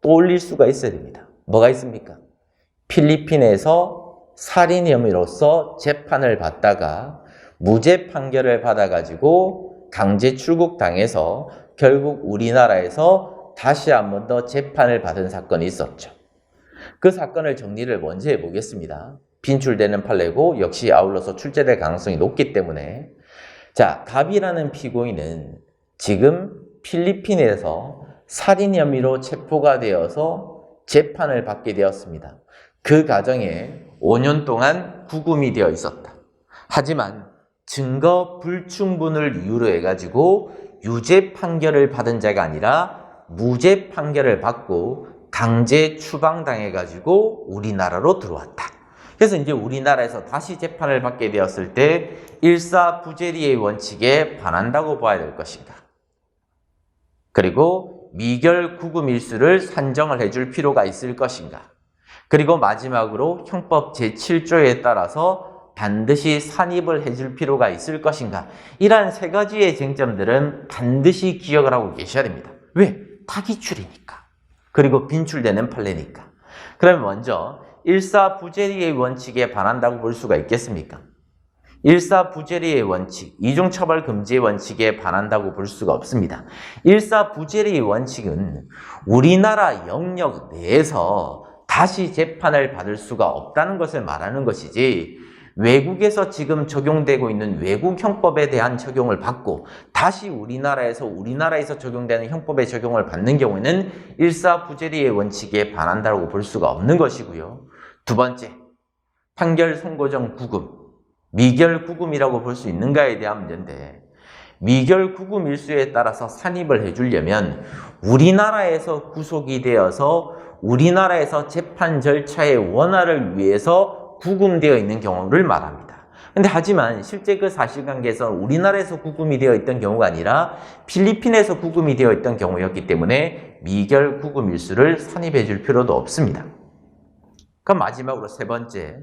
떠올릴 수가 있어야 됩니다. 뭐가 있습니까? 필리핀에서 살인 혐의로서 재판을 받다가 무죄 판결을 받아가지고 강제 출국당해서 결국 우리나라에서 다시 한 번 더 재판을 받은 사건이 있었죠. 그 사건을 정리를 먼저 해보겠습니다. 빈출되는 판례고 역시 아울러서 출제될 가능성이 높기 때문에 자, 갑이라는 피고인은 지금 필리핀에서 살인 혐의로 체포가 되어서 재판을 받게 되었습니다. 그 과정에 5년 동안 구금이 되어 있었다. 하지만 증거 불충분을 이유로 해가지고 유죄 판결을 받은 자가 아니라 무죄 판결을 받고 강제 추방당해가지고 우리나라로 들어왔다. 그래서 이제 우리나라에서 다시 재판을 받게 되었을 때 일사부재리의 원칙에 반한다고 봐야 될 것인가. 그리고 미결 구금 일수를 산정을 해줄 필요가 있을 것인가. 그리고 마지막으로 형법 제7조에 따라서 반드시 산입을 해줄 필요가 있을 것인가. 이러한 세 가지의 쟁점들은 반드시 기억을 하고 계셔야 됩니다. 왜? 다 기출이니까. 그리고 빈출되는 판례니까. 그러면 먼저 일사부재리의 원칙에 반한다고 볼 수가 있겠습니까? 일사부재리의 원칙, 이중처벌 금지의 원칙에 반한다고 볼 수가 없습니다. 일사부재리의 원칙은 우리나라 영역 내에서 다시 재판을 받을 수가 없다는 것을 말하는 것이지 외국에서 지금 적용되고 있는 외국 형법에 대한 적용을 받고 다시 우리나라에서 적용되는 형법의 적용을 받는 경우에는 일사부재리의 원칙에 반한다고 볼 수가 없는 것이고요. 두 번째, 판결 선고 전 구금, 미결 구금이라고 볼 수 있는가에 대한 문제인데 미결 구금 일수에 따라서 산입을 해주려면 우리나라에서 구속이 되어서 우리나라에서 재판 절차의 원활을 위해서 구금되어 있는 경우를 말합니다. 근데 하지만 실제 그 사실관계에서는 우리나라에서 구금이 되어 있던 경우가 아니라 필리핀에서 구금이 되어 있던 경우였기 때문에 미결 구금 일수를 산입해 줄 필요도 없습니다. 그럼 마지막으로 세 번째,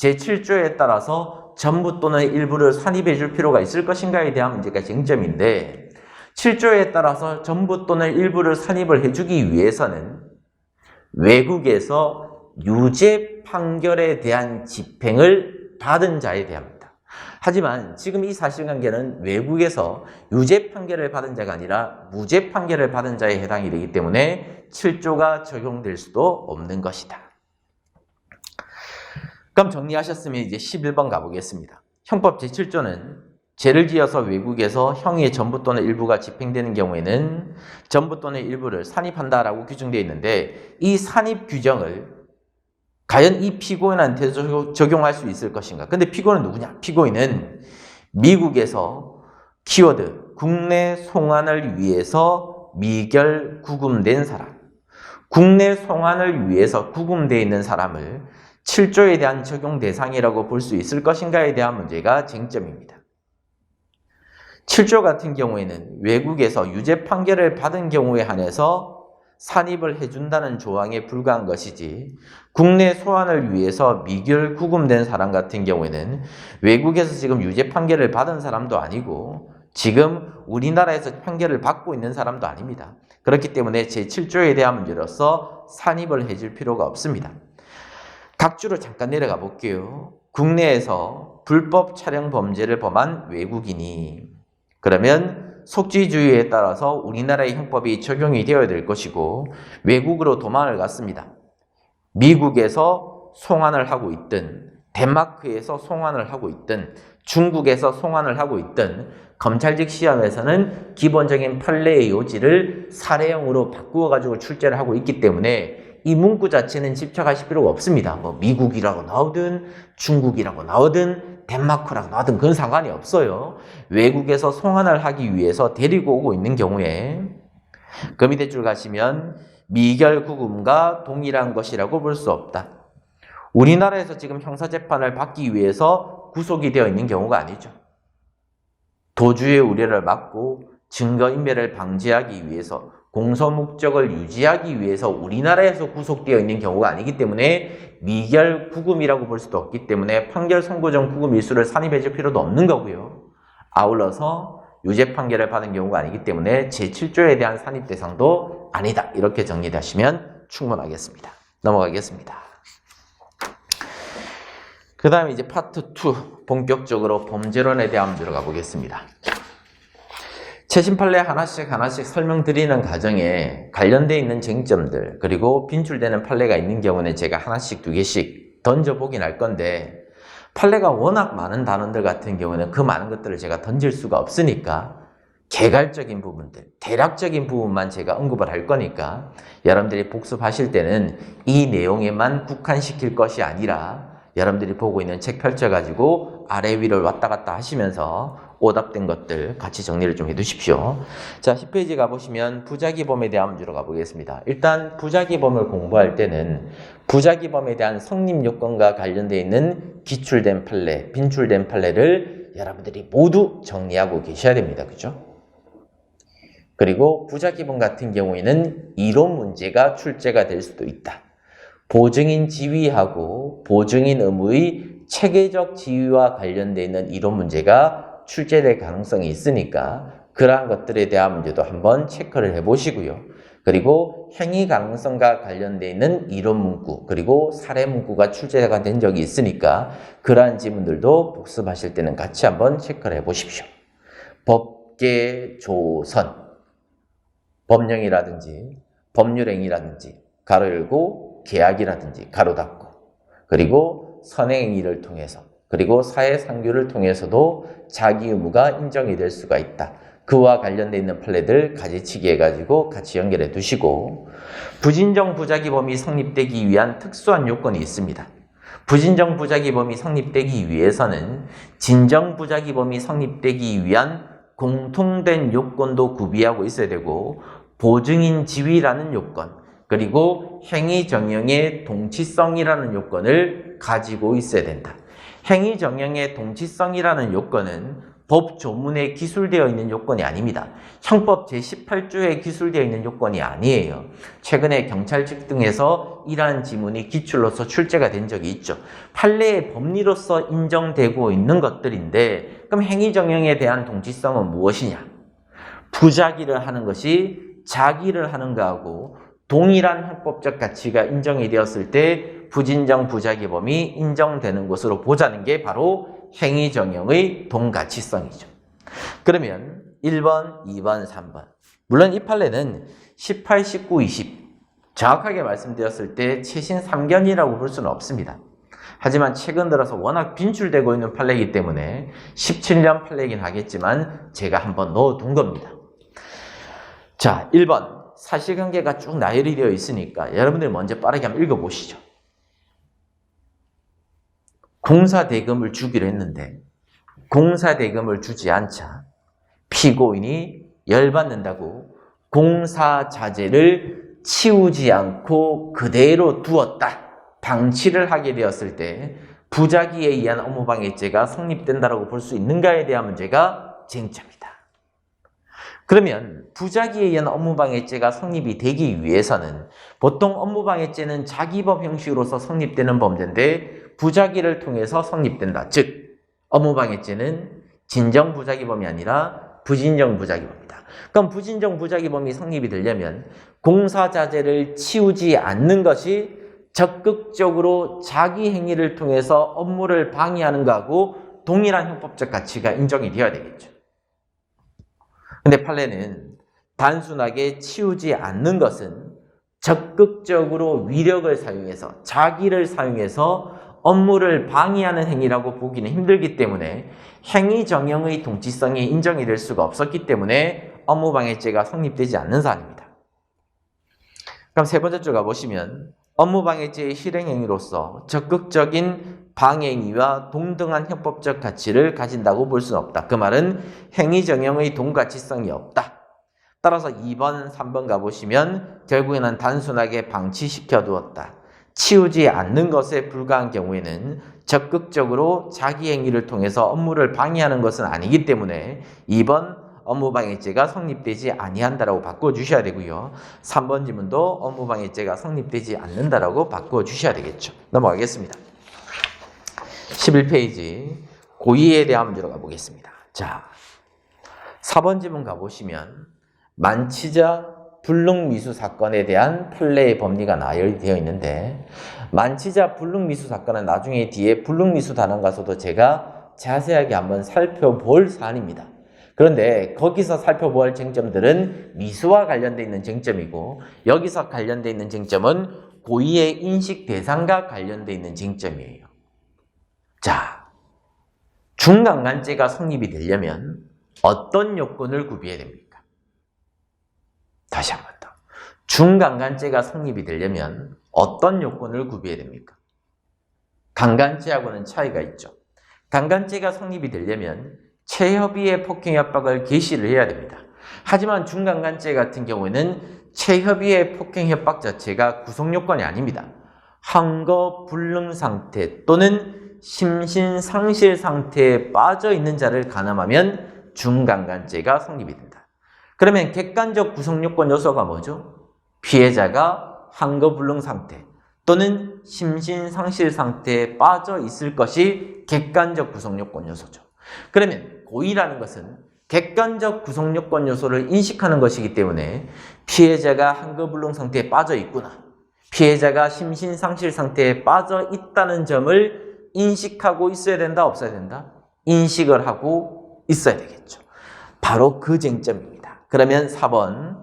제7조에 따라서 전부 또는 일부를 산입해 줄 필요가 있을 것인가에 대한 문제가 쟁점인데 7조에 따라서 전부 또는 일부를 산입을 해주기 위해서는 외국에서 유죄 판결에 대한 집행을 받은 자에 대합니다. 하지만 지금 이 사실관계는 외국에서 유죄 판결을 받은 자가 아니라 무죄 판결을 받은 자에 해당이 되기 때문에 7조가 적용될 수도 없는 것이다. 그럼 정리하셨으면 이제 11번 가보겠습니다. 형법 제7조는 죄를 지어서 외국에서 형의 전부 또는 일부가 집행되는 경우에는 전부 또는 일부를 산입한다라고 규정되어 있는데 이 산입 규정을 과연 이 피고인한테 적용할 수 있을 것인가? 근데 피고인은 누구냐? 피고인은 미국에서 키워드 국내 송환을 위해서 미결 구금된 사람, 국내 송환을 위해서 구금되어 있는 사람을 7조에 대한 적용 대상이라고 볼 수 있을 것인가에 대한 문제가 쟁점입니다. 7조 같은 경우에는 외국에서 유죄 판결을 받은 경우에 한해서 산입을 해준다는 조항에 불과한 것이지 국내 소환을 위해서 미결 구금된 사람 같은 경우에는 외국에서 지금 유죄 판결을 받은 사람도 아니고 지금 우리나라에서 판결을 받고 있는 사람도 아닙니다. 그렇기 때문에 제7조에 대한 문제로서 산입을 해줄 필요가 없습니다. 각주로 잠깐 내려가 볼게요. 국내에서 불법 촬영 범죄를 범한 외국인이 그러면 속죄주의에 따라서 우리나라의 형법이 적용이 되어야 될 것이고 외국으로 도망을 갔습니다. 미국에서 송환을 하고 있든 덴마크에서 송환을 하고 있든 중국에서 송환을 하고 있든 검찰직 시험에서는 기본적인 판례의 요지를 사례형으로 바꾸어 가지고 출제를 하고 있기 때문에 이 문구 자체는 집착하실 필요가 없습니다. 뭐 미국이라고 나오든 중국이라고 나오든 덴마크라고 나오든 그건 상관이 없어요. 외국에서 송환을 하기 위해서 데리고 오고 있는 경우에 그 밑에 줄 가시면 미결 구금과 동일한 것이라고 볼 수 없다. 우리나라에서 지금 형사재판을 받기 위해서 구속이 되어 있는 경우가 아니죠. 도주의 우려를 막고 증거인멸을 방지하기 위해서 공소목적을 유지하기 위해서 우리나라에서 구속되어 있는 경우가 아니기 때문에 미결 구금이라고 볼 수도 없기 때문에 판결 선고 전 구금 일수를 산입해 줄 필요도 없는 거고요. 아울러서 유죄 판결을 받은 경우가 아니기 때문에 제7조에 대한 산입 대상도 아니다. 이렇게 정리하시면 충분하겠습니다. 넘어가겠습니다. 그 다음에 이제 파트 2 본격적으로 범죄론에 대한 들어가 보겠습니다. 최신 판례 하나씩 설명드리는 과정에 관련되어 있는 쟁점들 그리고 빈출되는 판례가 있는 경우는 제가 하나씩 2개씩 던져보긴 할 건데 판례가 워낙 많은 단원들 같은 경우는 그 많은 것들을 제가 던질 수가 없으니까 개괄적인 부분들, 대략적인 부분만 제가 언급을 할 거니까 여러분들이 복습하실 때는 이 내용에만 국한시킬 것이 아니라 여러분들이 보고 있는 책 펼쳐가지고 아래 위를 왔다 갔다 하시면서 오답된 것들 같이 정리를 좀 해두십시오. 자, 10페이지 가보시면 부작위범에 대한 문제로 가보겠습니다. 일단 부작위범을 공부할 때는 부작위범에 대한 성립 요건과 관련되어 있는 기출된 판례, 빈출된 판례를 여러분들이 모두 정리하고 계셔야 됩니다. 그죠? 그리고 부작위범 같은 경우에는 이론 문제가 출제가 될 수도 있다. 보증인 지위하고 보증인 의무의 체계적 지위와 관련되어 있는 이론 문제가 출제될 가능성이 있으니까 그러한 것들에 대한 문제도 한번 체크를 해보시고요. 그리고 행위 가능성과 관련되어 있는 이론 문구 그리고 사례 문구가 출제가 된 적이 있으니까 그러한 지문들도 복습하실 때는 같이 한번 체크를 해보십시오. 법계 조선, 법령이라든지 법률행위라든지 가로 열고 계약이라든지 가로 닫고 그리고 선행행위를 통해서 그리고 사회상규를 통해서도 자기 의무가 인정이 될 수가 있다. 그와 관련되어 있는 판례들 가지치기 해가지고 같이 연결해 두시고 부진정 부작위범이 성립되기 위한 특수한 요건이 있습니다. 부진정 부작위범이 성립되기 위해서는 진정 부작위범이 성립되기 위한 공통된 요건도 구비하고 있어야 되고 보증인 지위라는 요건 그리고 행위정형의 동치성이라는 요건을 가지고 있어야 된다. 행위정형의 동치성이라는 요건은 법 조문에 기술되어 있는 요건이 아닙니다. 형법 제18조에 기술되어 있는 요건이 아니에요. 최근에 경찰직 등에서 이러한 지문이 기출로서 출제가 된 적이 있죠. 판례의 법리로서 인정되고 있는 것들인데 그럼 행위정형에 대한 동치성은 무엇이냐? 부자기를 하는 것이 자기를 하는 거하고 동일한 형법적 가치가 인정이 되었을 때 부진정 부자기범이 인정되는 것으로 보자는 게 바로 행위정형의 동가치성이죠. 그러면 1번, 2번, 3번. 물론 이 판례는 18, 19, 20 정확하게 말씀드렸을 때 최신 3견이라고 볼 수는 없습니다. 하지만 최근 들어서 워낙 빈출되고 있는 판례이기 때문에 17년 판례이긴 하겠지만 제가 한번 넣어둔 겁니다. 자, 1번. 사실관계가 쭉 나열이 되어 있으니까 여러분들이 먼저 빠르게 한번 읽어보시죠. 공사대금을 주기로 했는데 공사대금을 주지 않자 피고인이 열받는다고 공사자재를 치우지 않고 그대로 두었다. 방치를 하게 되었을 때 부자기에 의한 업무방해죄가 성립된다고 볼 수 있는가에 대한 문제가 쟁점입니다. 그러면 부자기에 의한 업무방해죄가 성립이 되기 위해서는 보통 업무방해죄는 자기법 형식으로서 성립되는 범죄인데 부자기를 통해서 성립된다. 즉 업무방해죄는 진정부자기범이 아니라 부진정부자기범이다. 그럼 부진정부자기범이 성립이 되려면 공사자재를 치우지 않는 것이 적극적으로 자기 행위를 통해서 업무를 방해하는 것하고 동일한 형법적 가치가 인정이 되어야 되겠죠. 근데 판례는 단순하게 치우지 않는 것은 적극적으로 위력을 사용해서 자기를 사용해서 업무를 방해하는 행위라고 보기는 힘들기 때문에 행위정형의 동치성이 인정이 될 수가 없었기 때문에 업무방해죄가 성립되지 않는 사안입니다. 그럼 세 번째 줄 가보시면 업무방해죄의 실행행위로서 적극적인 방해행위와 동등한 형법적 가치를 가진다고 볼 수는 없다. 그 말은 행위정형의 동가치성이 없다. 따라서 2번, 3번 가보시면 결국에는 단순하게 방치시켜 두었다. 치우지 않는 것에 불과한 경우에는 적극적으로 자기 행위를 통해서 업무를 방해하는 것은 아니기 때문에 2번 업무방해죄가 성립되지 아니한다라고 바꿔주셔야 되고요. 3번 지문도 업무방해죄가 성립되지 않는다라고 바꿔주셔야 되겠죠. 넘어가겠습니다. 11페이지 고의에 대한 문제로 가보겠습니다. 자, 4번 지문 가보시면 만취자 불능미수 사건에 대한 판례의 법리가 나열되어 있는데 만취자 불능미수 사건은 나중에 뒤에 불능미수 단원 가서도 제가 자세하게 한번 살펴볼 사안입니다. 그런데 거기서 살펴볼 쟁점들은 미수와 관련되어 있는 쟁점이고 여기서 관련되어 있는 쟁점은 고의의 인식 대상과 관련되어 있는 쟁점이에요. 자, 중강간죄가 성립이 되려면 어떤 요건을 구비해야 됩니까? 다시 한 번 더. 중강간죄가 성립이 되려면 어떤 요건을 구비해야 됩니까? 강간죄하고는 차이가 있죠. 강간죄가 성립이 되려면 체협의의 폭행 협박을 개시를 해야 됩니다. 하지만 중강간죄 같은 경우에는 체협의의 폭행 협박 자체가 구성요건이 아닙니다. 항거 불능 상태 또는 심신상실 상태에 빠져 있는 자를 가늠하면 중강간죄가 성립이 된다. 그러면 객관적 구성요건 요소가 뭐죠? 피해자가 항거 불능 상태 또는 심신상실 상태에 빠져 있을 것이 객관적 구성요건 요소죠. 그러면 고의라는 것은 객관적 구성요건 요소를 인식하는 것이기 때문에 피해자가 항거불능 상태에 빠져 있구나, 피해자가 심신상실 상태에 빠져 있다는 점을 인식하고 있어야 된다, 없어야 된다? 인식을 하고 있어야 되겠죠. 바로 그 쟁점입니다. 그러면 4번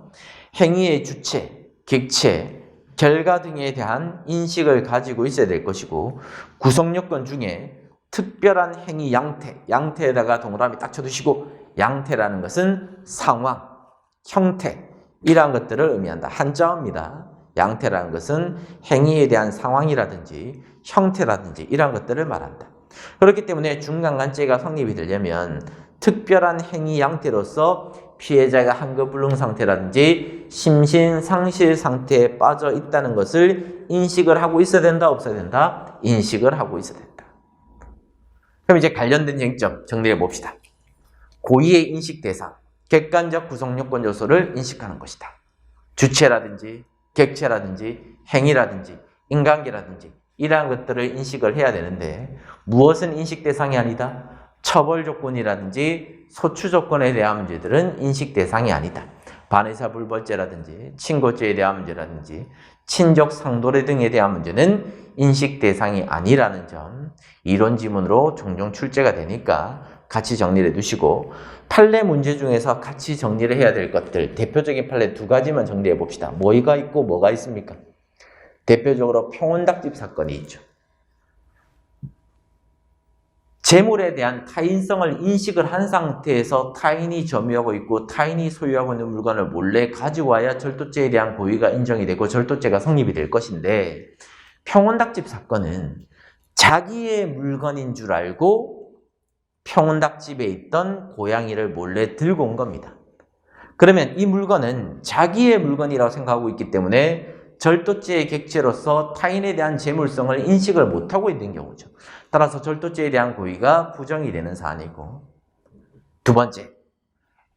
행위의 주체, 객체, 결과 등에 대한 인식을 가지고 있어야 될 것이고 구성요건 중에 특별한 행위 양태, 양태에다가 동그라미 딱 쳐두시고 양태라는 것은 상황, 형태 이러한 것들을 의미한다. 한자어입니다. 양태라는 것은 행위에 대한 상황이라든지 형태라든지 이러한 것들을 말한다. 그렇기 때문에 중강간죄가 성립이 되려면 특별한 행위 양태로서 피해자가 항거불능 상태라든지 심신상실 상태에 빠져 있다는 것을 인식을 하고 있어야 된다, 없어야 된다? 인식을 하고 있어야 된다. 그럼 이제 관련된 쟁점 정리해 봅시다. 고의의 인식 대상, 객관적 구성요건 요소를 인식하는 것이다. 주체라든지 객체라든지 행위라든지 인간계라든지 이러한 것들을 인식을 해야 되는데 무엇은 인식 대상이 아니다? 처벌 조건이라든지 소추 조건에 대한 문제들은 인식 대상이 아니다. 반의사 불벌죄라든지 친고죄에 대한 문제라든지 친족 상도례 등에 대한 문제는 인식 대상이 아니라는 점, 이론 지문으로 종종 출제가 되니까 같이 정리를 해두시고, 판례 문제 중에서 같이 정리를 해야 될 것들, 대표적인 판례 두 가지만 정리해 봅시다. 뭐가 있고 뭐가 있습니까? 대표적으로 평온닭집 사건이 있죠. 재물에 대한 타인성을 인식을 한 상태에서 타인이 점유하고 있고 타인이 소유하고 있는 물건을 몰래 가지고 와야 절도죄에 대한 고의가 인정이 되고 절도죄가 성립이 될 것인데, 평온닭집 사건은 자기의 물건인 줄 알고 평온닭집에 있던 고양이를 몰래 들고 온 겁니다. 그러면 이 물건은 자기의 물건이라고 생각하고 있기 때문에 절도죄의 객체로서 타인에 대한 재물성을 인식을 못하고 있는 경우죠. 따라서 절도죄에 대한 고의가 부정이 되는 사안이고, 두 번째,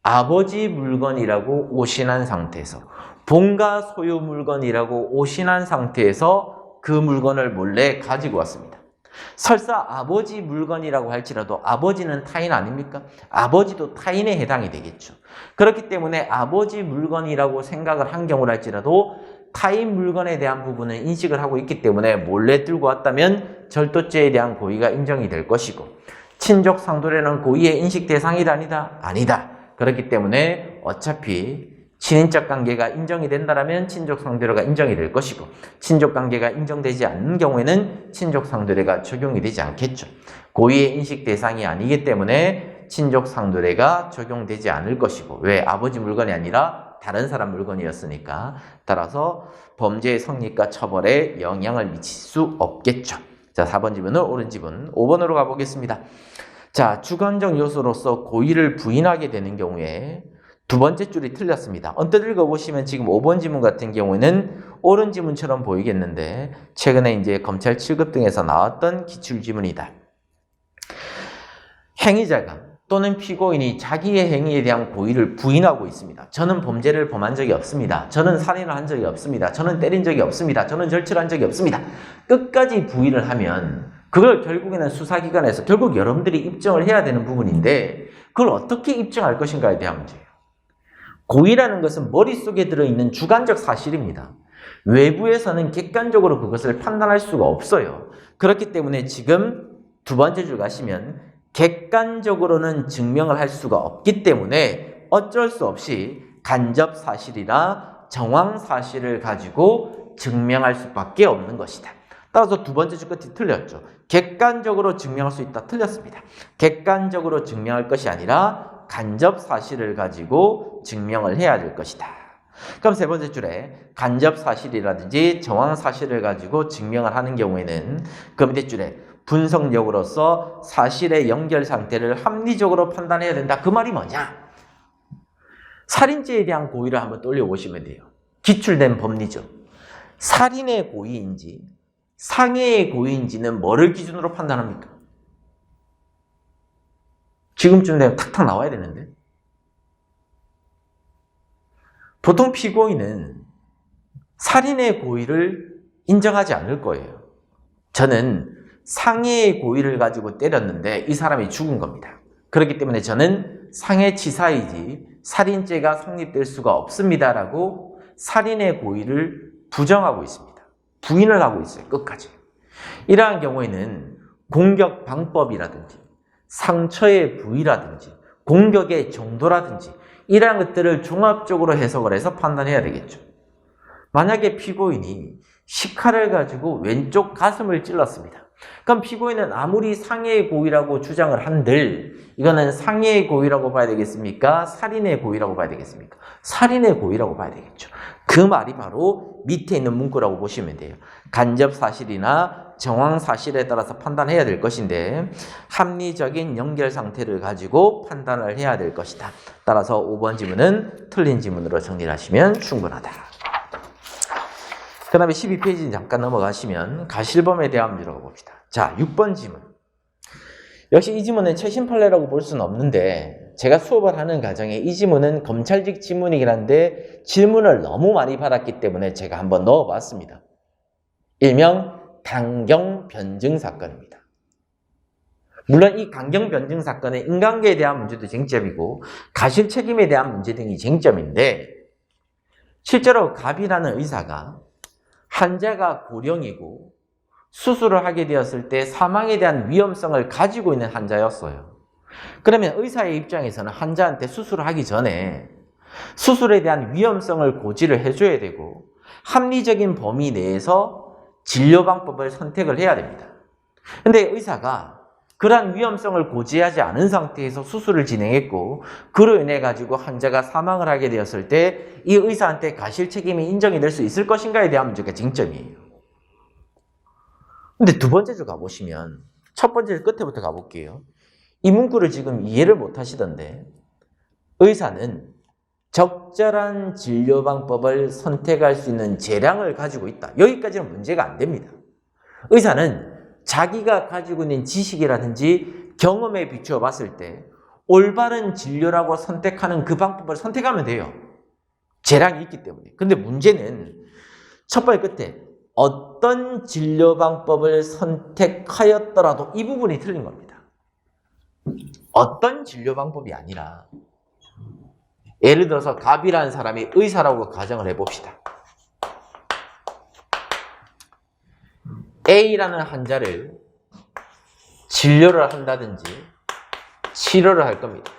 아버지 물건이라고 오신한 상태에서, 본가 소유 물건이라고 오신한 상태에서 그 물건을 몰래 가지고 왔습니다. 설사 아버지 물건이라고 할지라도 아버지는 타인 아닙니까? 아버지도 타인에 해당이 되겠죠. 그렇기 때문에 아버지 물건이라고 생각을 한 경우랄지라도 타인 물건에 대한 부분은 인식을 하고 있기 때문에 몰래 들고 왔다면 절도죄에 대한 고의가 인정이 될 것이고, 친족 상도례는 고의의 인식 대상이다 아니다? 아니다. 그렇기 때문에 어차피 친인적 관계가 인정이 된다면 친족 상도례가 인정이 될 것이고, 친족 관계가 인정되지 않는 경우에는 친족 상도례가 적용이 되지 않겠죠. 고의의 인식 대상이 아니기 때문에 친족 상도례가 적용되지 않을 것이고, 왜? 아버지 물건이 아니라 다른 사람 물건이었으니까. 따라서 범죄의 성립과 처벌에 영향을 미칠 수 없겠죠. 자, 4번 지문은 옳은 지문. 5번으로 가보겠습니다. 자, 주관적 요소로서 고의를 부인하게 되는 경우에 두 번째 줄이 틀렸습니다. 언뜻 읽어보시면 지금 5번 지문 같은 경우에는 옳은 지문처럼 보이겠는데, 최근에 이제 검찰 7급 등에서 나왔던 기출 지문이다. 행위자가 또는 피고인이 자기의 행위에 대한 고의를 부인하고 있습니다. 저는 범죄를 범한 적이 없습니다. 저는 살인을 한 적이 없습니다. 저는 때린 적이 없습니다. 저는 절취한 적이 없습니다. 끝까지 부인을 하면 그걸 결국에는 수사기관에서 결국 여러분들이 입증을 해야 되는 부분인데, 그걸 어떻게 입증할 것인가에 대한 문제예요. 고의라는 것은 머릿속에 들어있는 주관적 사실입니다. 외부에서는 객관적으로 그것을 판단할 수가 없어요. 그렇기 때문에 지금 두 번째 줄 가시면 객관적으로는 증명을 할 수가 없기 때문에 어쩔 수 없이 간접 사실이나 정황 사실을 가지고 증명할 수밖에 없는 것이다. 따라서 두 번째 줄 끝이 틀렸죠. 객관적으로 증명할 수 있다. 틀렸습니다. 객관적으로 증명할 것이 아니라 간접 사실을 가지고 증명을 해야 될 것이다. 그럼 세 번째 줄에 간접 사실이라든지 정황 사실을 가지고 증명을 하는 경우에는 그 밑에 줄에 분석력으로서 사실의 연결 상태를 합리적으로 판단해야 된다. 그 말이 뭐냐? 살인죄에 대한 고의를 한번 떠올려보시면 돼요. 기출된 법리죠. 살인의 고의인지 상해의 고의인지는 뭐를 기준으로 판단합니까? 지금쯤 되면 탁탁 나와야 되는데. 보통 피고인은 살인의 고의를 인정하지 않을 거예요. 저는 상해의 고의를 가지고 때렸는데 이 사람이 죽은 겁니다. 그렇기 때문에 저는 상해치사이지 살인죄가 성립될 수가 없습니다라고 살인의 고의를 부정하고 있습니다. 부인을 하고 있어요. 끝까지. 이러한 경우에는 공격 방법이라든지 상처의 부위라든지 공격의 정도라든지 이러한 것들을 종합적으로 해석을 해서 판단해야 되겠죠. 만약에 피고인이 식칼을 가지고 왼쪽 가슴을 찔렀습니다. 그럼 피고인은 아무리 상해의 고의라고 주장을 한들 이거는 상해의 고의라고 봐야 되겠습니까? 살인의 고의라고 봐야 되겠습니까? 살인의 고의라고 봐야 되겠죠. 그 말이 바로 밑에 있는 문구라고 보시면 돼요. 간접 사실이나 정황 사실에 따라서 판단해야 될 것인데 합리적인 연결 상태를 가지고 판단을 해야 될 것이다. 따라서 5번 지문은 틀린 지문으로 정리를 하시면 충분하다. 그 다음에 12페이지 잠깐 넘어가시면 가실범에 대한 문제라고 봅시다. 자, 6번 지문. 역시 이 지문은 최신 판례라고 볼 수는 없는데 제가 수업을 하는 과정에 이 지문은 검찰직 지문이긴 한데 질문을 너무 많이 받았기 때문에 제가 한번 넣어봤습니다. 일명 단경 변증 사건입니다. 물론 이 강경 변증 사건은 인간계에 대한 문제도 쟁점이고 가실 책임에 대한 문제 등이 쟁점인데, 실제로 갑이라는 의사가 환자가 고령이고 수술을 하게 되었을 때 사망에 대한 위험성을 가지고 있는 환자였어요. 그러면 의사의 입장에서는 환자한테 수술을 하기 전에 수술에 대한 위험성을 고지를 해줘야 되고 합리적인 범위 내에서 진료 방법을 선택을 해야 됩니다. 근데 의사가 그러한 위험성을 고지하지 않은 상태에서 수술을 진행했고 그로 인해 가지고 환자가 사망을 하게 되었을 때 이 의사한테 가실 책임이 인정이 될 수 있을 것인가에 대한 문제가 쟁점이에요. 근데 두 번째 줄 가보시면, 첫 번째 끝에부터 가볼게요. 이 문구를 지금 이해를 못 하시던데, 의사는 적절한 진료 방법을 선택할 수 있는 재량을 가지고 있다. 여기까지는 문제가 안 됩니다. 의사는 자기가 가지고 있는 지식이라든지 경험에 비추어 봤을 때 올바른 진료라고 선택하는 그 방법을 선택하면 돼요. 재량이 있기 때문에. 근데 문제는 첫 번째 끝에 어떤 진료 방법을 선택하였더라도 이 부분이 틀린 겁니다. 어떤 진료 방법이 아니라, 예를 들어서 갑이라는 사람이 의사라고 가정을 해봅시다. A라는 환자를 진료를 한다든지 치료를 할 겁니다.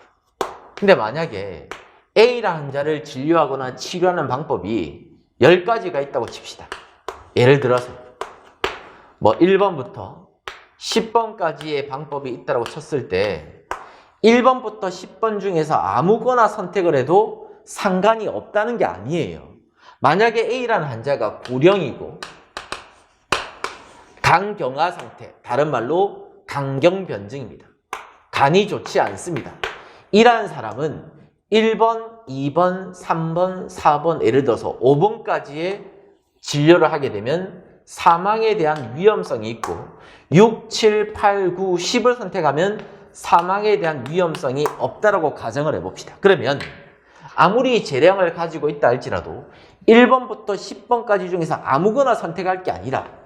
근데 만약에 A라는 환자를 진료하거나 치료하는 방법이 10가지가 있다고 칩시다. 예를 들어서 1번부터 10번까지의 방법이 있다고 쳤을 때 1번부터 10번 중에서 아무거나 선택을 해도 상관이 없다는 게 아니에요. 만약에 A라는 환자가 고령이고 간경화 상태, 다른 말로 간경변증입니다. 간이 좋지 않습니다. 이러한 사람은 1번, 2번, 3번, 4번, 예를 들어서 5번까지의 진료를 하게 되면 사망에 대한 위험성이 있고 6, 7, 8, 9, 10을 선택하면 사망에 대한 위험성이 없다라고 가정을 해봅시다. 그러면 아무리 재량을 가지고 있다 할지라도 1번부터 10번까지 중에서 아무거나 선택할 게 아니라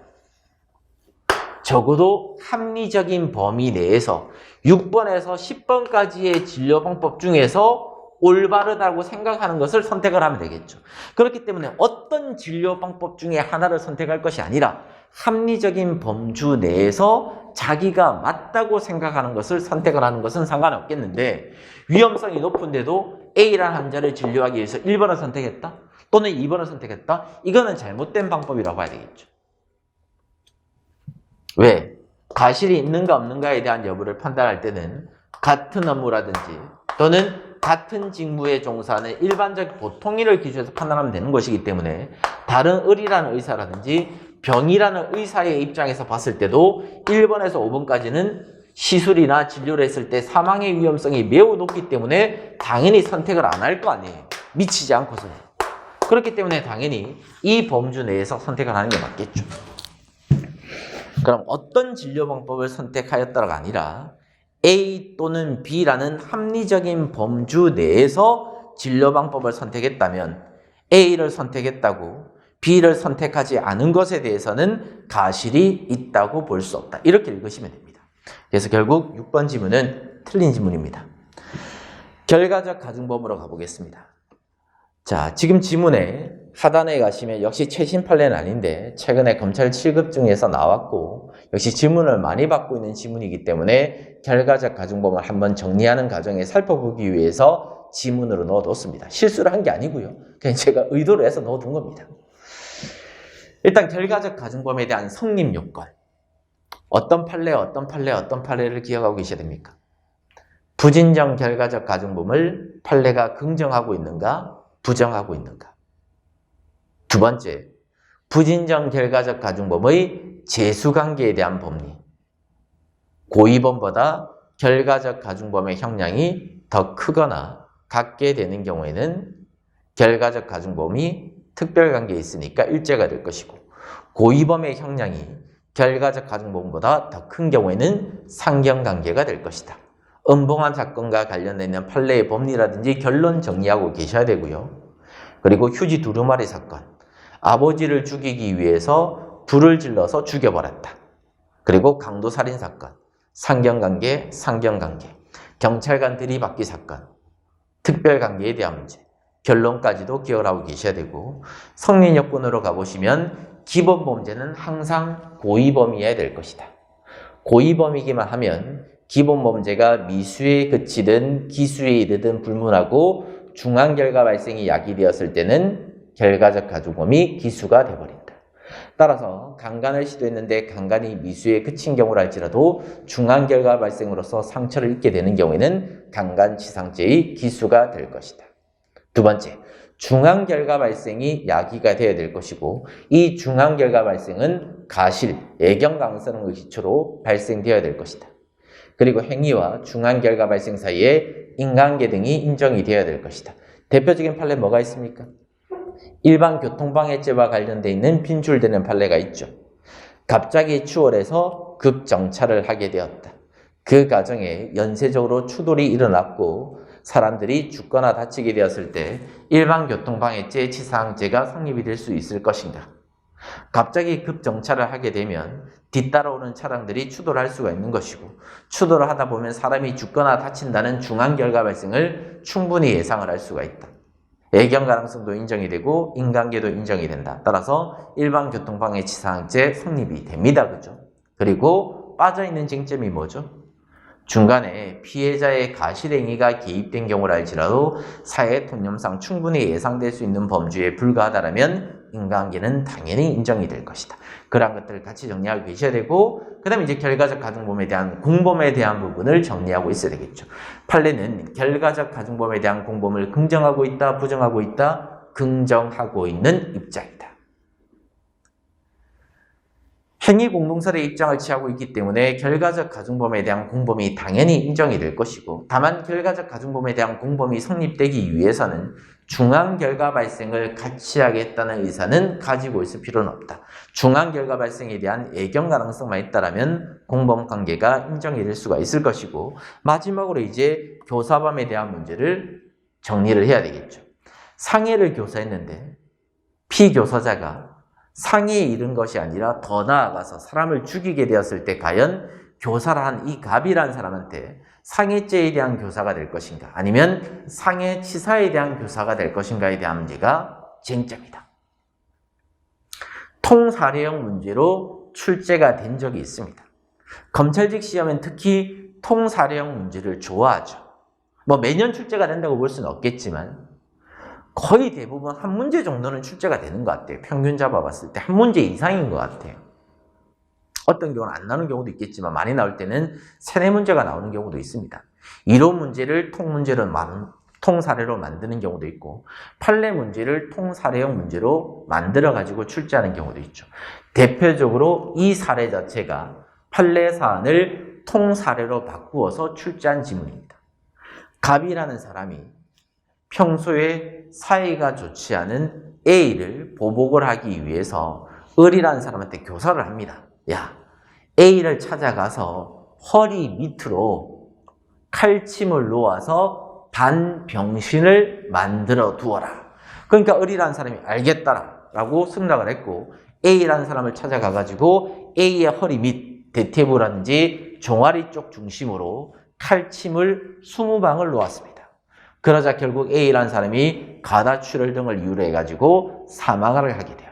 적어도 합리적인 범위 내에서 6번에서 10번까지의 진료 방법 중에서 올바르다고 생각하는 것을 선택을 하면 되겠죠. 그렇기 때문에 어떤 진료 방법 중에 하나를 선택할 것이 아니라 합리적인 범주 내에서 자기가 맞다고 생각하는 것을 선택을 하는 것은 상관없겠는데, 위험성이 높은데도 A라는 환자를 진료하기 위해서 1번을 선택했다 또는 2번을 선택했다, 이거는 잘못된 방법이라고 봐야 되겠죠. 왜? 과실이 있는가 없는가에 대한 여부를 판단할 때는 같은 업무라든지 또는 같은 직무에 종사하는 일반적 보통인을 기준해서 판단하면 되는 것이기 때문에 다른 을이라는 의사라든지 병이라는 의사의 입장에서 봤을 때도 1번에서 5번까지는 시술이나 진료를 했을 때 사망의 위험성이 매우 높기 때문에 당연히 선택을 안 할 거 아니에요. 미치지 않고서는. 그렇기 때문에 당연히 이 범주 내에서 선택을 하는 게 맞겠죠. 그럼 어떤 진료 방법을 선택하였다가 아니라 A 또는 B라는 합리적인 범주 내에서 진료 방법을 선택했다면 A를 선택했다고 B를 선택하지 않은 것에 대해서는 가실이 있다고 볼 수 없다. 이렇게 읽으시면 됩니다. 그래서 결국 6번 지문은 틀린 지문입니다. 결과적 가중법으로 가보겠습니다. 자, 지금 지문에 하단에 가시면 역시 최신 판례는 아닌데 최근에 검찰 7급 중에서 나왔고 역시 질문을 많이 받고 있는 지문이기 때문에 결과적 가중법을 한번 정리하는 과정에 살펴보기 위해서 지문으로 넣어뒀습니다. 실수를 한 게 아니고요. 그냥 제가 의도로 해서 넣어둔 겁니다. 일단 결과적 가중법에 대한 성립 요건. 어떤 판례를 기억하고 계셔야 됩니까? 부진정 결과적 가중법을 판례가 긍정하고 있는가, 부정하고 있는가. 두 번째, 부진정 결과적 가중법의 재수관계에 대한 법리. 고의범보다 결과적 가중범의 형량이 더 크거나 같게 되는 경우에는 결과적 가중범이 특별관계에 있으니까 일죄가 될 것이고, 고의범의 형량이 결과적 가중범보다 더 큰 경우에는 상경관계가 될 것이다. 음봉암 사건과 관련된 판례의 법리라든지 결론 정리하고 계셔야 되고요. 그리고 휴지 두루마리 사건, 아버지를 죽이기 위해서 불을 질러서 죽여버렸다. 그리고 강도살인 사건, 상경관계, 상경관계, 경찰관 들이받기 사건, 특별관계에 대한 문제, 결론까지도 기억을 하고 계셔야 되고 성립요건으로 가보시면 기본 범죄는 항상 고의범이어야 될 것이다. 고의범이기만 하면 기본 범죄가 미수에 그치든 기수에 이르든 불문하고 중앙결과 발생이 야기되었을 때는 결과적 가중범이 기수가 되어버린다. 따라서 강간을 시도했는데 강간이 미수에 그친 경우라 할지라도 중앙결과 발생으로서 상처를 입게 되는 경우에는 강간치상죄의 기수가 될 것이다. 두 번째, 중앙결과 발생이 야기가 되어야 될 것이고 이 중앙결과 발생은 가실, 애경 가능성을 기초로 발생되어야 될 것이다. 그리고 행위와 중앙결과 발생 사이에 인간계 등이 인정이 되어야 될 것이다. 대표적인 판례 뭐가 있습니까? 일반 교통방해죄와 관련되어 있는 빈출되는 판례가 있죠. 갑자기 추월해서 급정차를 하게 되었다. 그 과정에 연쇄적으로 추돌이 일어났고 사람들이 죽거나 다치게 되었을 때 일반 교통방해죄 치사항죄가 성립이 될 수 있을 것인가? 갑자기 급정차를 하게 되면 뒤따라오는 차량들이 추돌할 수가 있는 것이고 추돌을 하다 보면 사람이 죽거나 다친다는 중앙결과 발생을 충분히 예상을 할 수가 있다. 애경 가능성도 인정이 되고 인간계도 인정이 된다. 따라서 일반 교통방해 치사항죄 성립이 됩니다. 그죠? 그리고 빠져있는 쟁점이 뭐죠? 중간에 피해자의 가실행위가 개입된 경우라 할지라도 사회 통념상 충분히 예상될 수 있는 범주에 불과하다면 인간계는 당연히 인정이 될 것이다. 그러한 것들을 같이 정리하고 계셔야 되고 그 다음에 이제 결과적 가중범에 대한 공범에 대한 부분을 정리하고 있어야 되겠죠. 판례는 결과적 가중범에 대한 공범을 긍정하고 있다, 부정하고 있다, 긍정하고 있는 입장이다. 행위 공동설의 입장을 취하고 있기 때문에 결과적 가중범에 대한 공범이 당연히 인정이 될 것이고 다만 결과적 가중범에 대한 공범이 성립되기 위해서는 중앙결과 발생을 같이 하겠다는 의사는 가지고 있을 필요는 없다. 중앙결과 발생에 대한 애경 가능성만 있다면 공범관계가 인정이 될 수가 있을 것이고 마지막으로 이제 교사범에 대한 문제를 정리를 해야 되겠죠. 상해를 교사했는데 피교사자가 상해에 이른 것이 아니라 더 나아가서 사람을 죽이게 되었을 때 과연 교사를 한 이 갑이라는 사람한테 상해죄에 대한 교사가 될 것인가 아니면 상해치사에 대한 교사가 될 것인가에 대한 문제가 쟁점이다. 통사례형 문제로 출제가 된 적이 있습니다. 검찰직 시험은 특히 통사례형 문제를 좋아하죠. 뭐 매년 출제가 된다고 볼 수는 없겠지만 거의 대부분 한 문제 정도는 출제가 되는 것 같아요. 평균 잡아봤을 때 한 문제 이상인 것 같아요. 어떤 경우는 안 나오는 경우도 있겠지만 많이 나올 때는 3-4문제가 나오는 경우도 있습니다. 이론 문제를 통사례로 만드는 경우도 있고 판례 문제를 통사례형 문제로 만들어가지고 출제하는 경우도 있죠. 대표적으로 이 사례 자체가 판례 사안을 통사례로 바꾸어서 출제한 지문입니다. 갑이라는 사람이 평소에 사이가 좋지 않은 A를 보복을 하기 위해서 을이라는 사람한테 교사를 합니다. 야, A를 찾아가서 허리 밑으로 칼침을 놓아서 반병신을 만들어 두어라. 그러니까 을이라는 사람이 알겠다라고 승낙을 했고 A라는 사람을 찾아가가지고 A의 허리 밑 대퇴부라든지 종아리 쪽 중심으로 칼침을 20방을 놓았습니다. 그러자 결국 A라는 사람이 가다출혈 등을 이유로 해가지고 사망을 하게 되었다.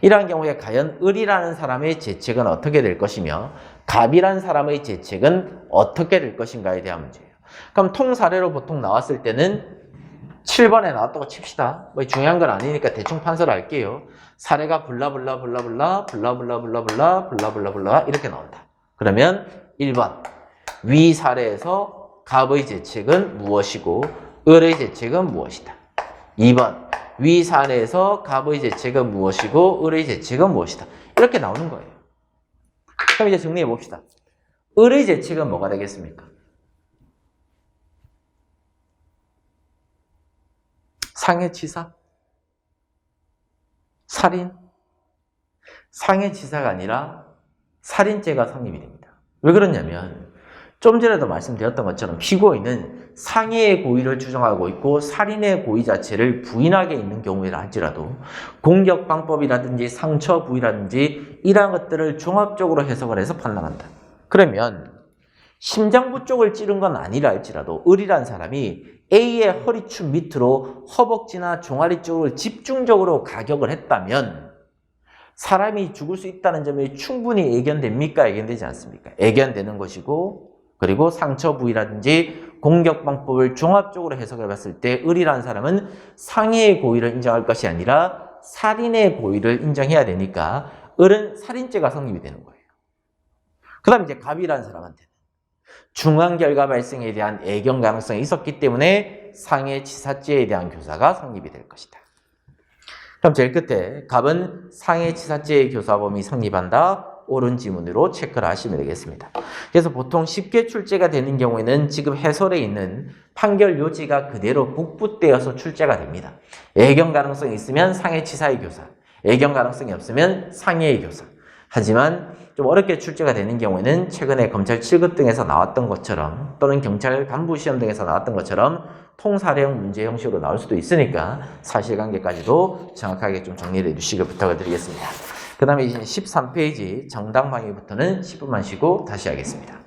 이러한 경우에 과연 을이라는 사람의 죄책은 어떻게 될 것이며 갑이라는 사람의 죄책은 어떻게 될 것인가에 대한 문제예요. 그럼 통사례로 보통 나왔을 때는 7번에 나왔다고 칩시다. 뭐 중요한 건 아니니까 대충 판서를 할게요. 사례가 블라블라블라블라 이렇게 나온다. 그러면 1번 위 사례에서 갑의 죄책은 무엇이고 을의 죄책은 무엇이다. 2번 위 사례에서 갑의 죄책은 무엇이고 을의 죄책은 무엇이다. 이렇게 나오는 거예요. 그럼 이제 정리해 봅시다. 을의 죄책은 뭐가 되겠습니까? 상해치사? 살인? 상해치사가 아니라 살인죄가 성립이 됩니다. 왜 그러냐면 좀 전에도 말씀드렸던 것처럼 피고인은 상해의 고의를 주장하고 있고 살인의 고의 자체를 부인하게 있는 경우라 할지라도 공격방법이라든지 상처 부위라든지 이러한 것들을 종합적으로 해석을 해서 판단한다. 그러면 심장부 쪽을 찌른 건 아니라 할지라도 을이라는 사람이 A의 허리춤 밑으로 허벅지나 종아리 쪽을 집중적으로 가격을 했다면 사람이 죽을 수 있다는 점이 충분히 예견됩니까? 예견되지 않습니까? 예견되는 것이고, 그리고 상처 부위라든지 공격 방법을 종합적으로 해석해 봤을 때 을이라는 사람은 상해의 고의를 인정할 것이 아니라 살인의 고의를 인정해야 되니까 을은 살인죄가 성립이 되는 거예요. 그 다음에 이제 갑이라는 사람한테는 중환결과 발생에 대한 예견 가능성이 있었기 때문에 상해치사죄에 대한 교사가 성립이 될 것이다. 그럼 제일 끝에 갑은 상해치사죄의 교사범위 성립한다. 옳은 지문으로 체크를 하시면 되겠습니다. 그래서 보통 쉽게 출제가 되는 경우에는 지금 해설에 있는 판결 요지가 그대로 복붙되어서 출제가 됩니다. 예견 가능성이 있으면 상해치사의 교사, 예견 가능성이 없으면 상해의 교사. 하지만 좀 어렵게 출제가 되는 경우에는 최근에 검찰 7급 등에서 나왔던 것처럼 또는 경찰 간부 시험 등에서 나왔던 것처럼 통사례형 문제 형식으로 나올 수도 있으니까 사실관계까지도 정확하게 좀 정리를 해주시길 부탁을 드리겠습니다. 그 다음에 이제 13페이지 정당방위부터는 10분만 쉬고 다시 하겠습니다.